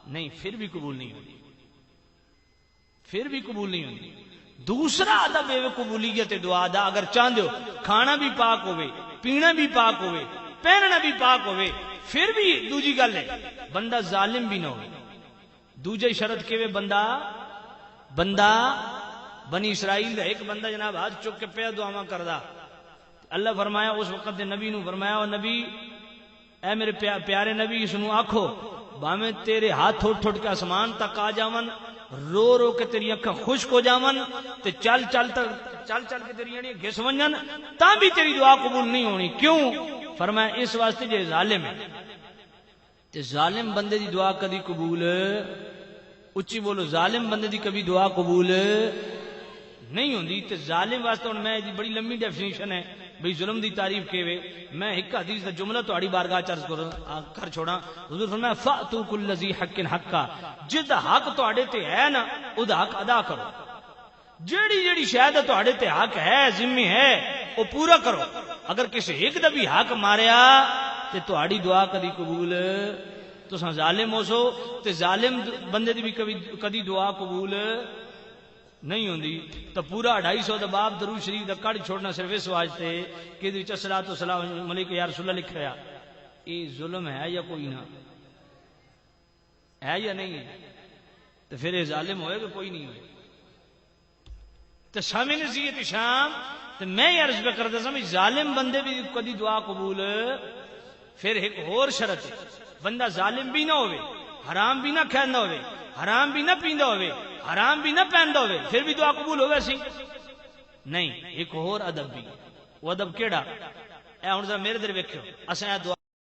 نہیں پھر بھی قبول نہیں ہوتی, پھر بھی قبول نہیں ہوتی. دوسرا ادب ہے قبولیت دعا دا, اگر چاہندے ہو کھانا بھی پاک ہوے, پینا بھی پاک ہوے, پہننا بھی پاک ہوے, پھر بھی دوجی گل ہے بندہ ظالم بھی نہ ہو. دوجی شرط کے بندہ بنی اسرائیل دا ایک بندہ جناب ہاتھ چک کے پہ دعاواں کردا. اللہ فرمایا اس وقت دے نبی نو فرمایا او نبی اے میرے پیارے نبی اس نو آکھو باویں تیرے ہاتھ اٹھ کے آسمان تک آ جاون رو رو کے تیری اکھاں خشک ہو جاون تے چل کے تیری اڑیاں گھس ونجن تاں بھی تیری دعا قبول نہیں ہونی. کیوں؟ فرمایا اس واسطے جے ظالم ہے تے ظالم بندے دی دعا کدی قبول اچھی بولو ظالم بندے دی کبھی دعا قبول نہیں ہوندی. تے ظالم واسطے ہن میں دی بڑی لمبی ڈیفینیشن ہے بھئی ظلم دی تعریف کیوے. میں ایک حدیث دا جملہ تہاڈی بارگاہ چ عرض کر چھوڑا. حضور فرمایا فاتوا کل ذی حق حقا، جدا حق تہاڈے تے ہے نا او دا حق ادا کرو. جیڑی شاید تہاڈے تے حق ہے ذمہ ہے او پورا کرو. اگر کسی ایک دا بھی حق ماریا تے تہاڈی دعا کدی قبول تساں ظالم ہو سو تے ظالم بندے دی بھی کدی دعا قبول نہیں ہوندی. تو پورا 250 دا باب درود شریف دا کڑ چھوڑنا صرف اس واسطے کہ دے وچ صلاۃ و سلام علیک یا رسول اللہ لکھا ہے. یہ ظلم ہے یا کوئی نہ ہے یا نہیں ہے؟ تو پھر یہ ظالم ہوئے گا کوئی نہیں ہوئے. تو سامع نصیحت شام تو میں یہ عرض کرتا سا ظالم بندے بھی کدی دعا قبول. پھر ایک اور شرط ہے بندہ ظالم بھی نہ ہوئے، حرام بھی نہ کھیندا ہوئے، حرام بھی نہ پیندا ہوئے، حرام بھی نہ پہندا ہوئے، پھر بھی دعا قبول ہوگا سی نہیں. ایک اور ادب بھی، وہ ادب کیڑا؟ اے ہن ذرا میرے در ویکھو. اساں دعا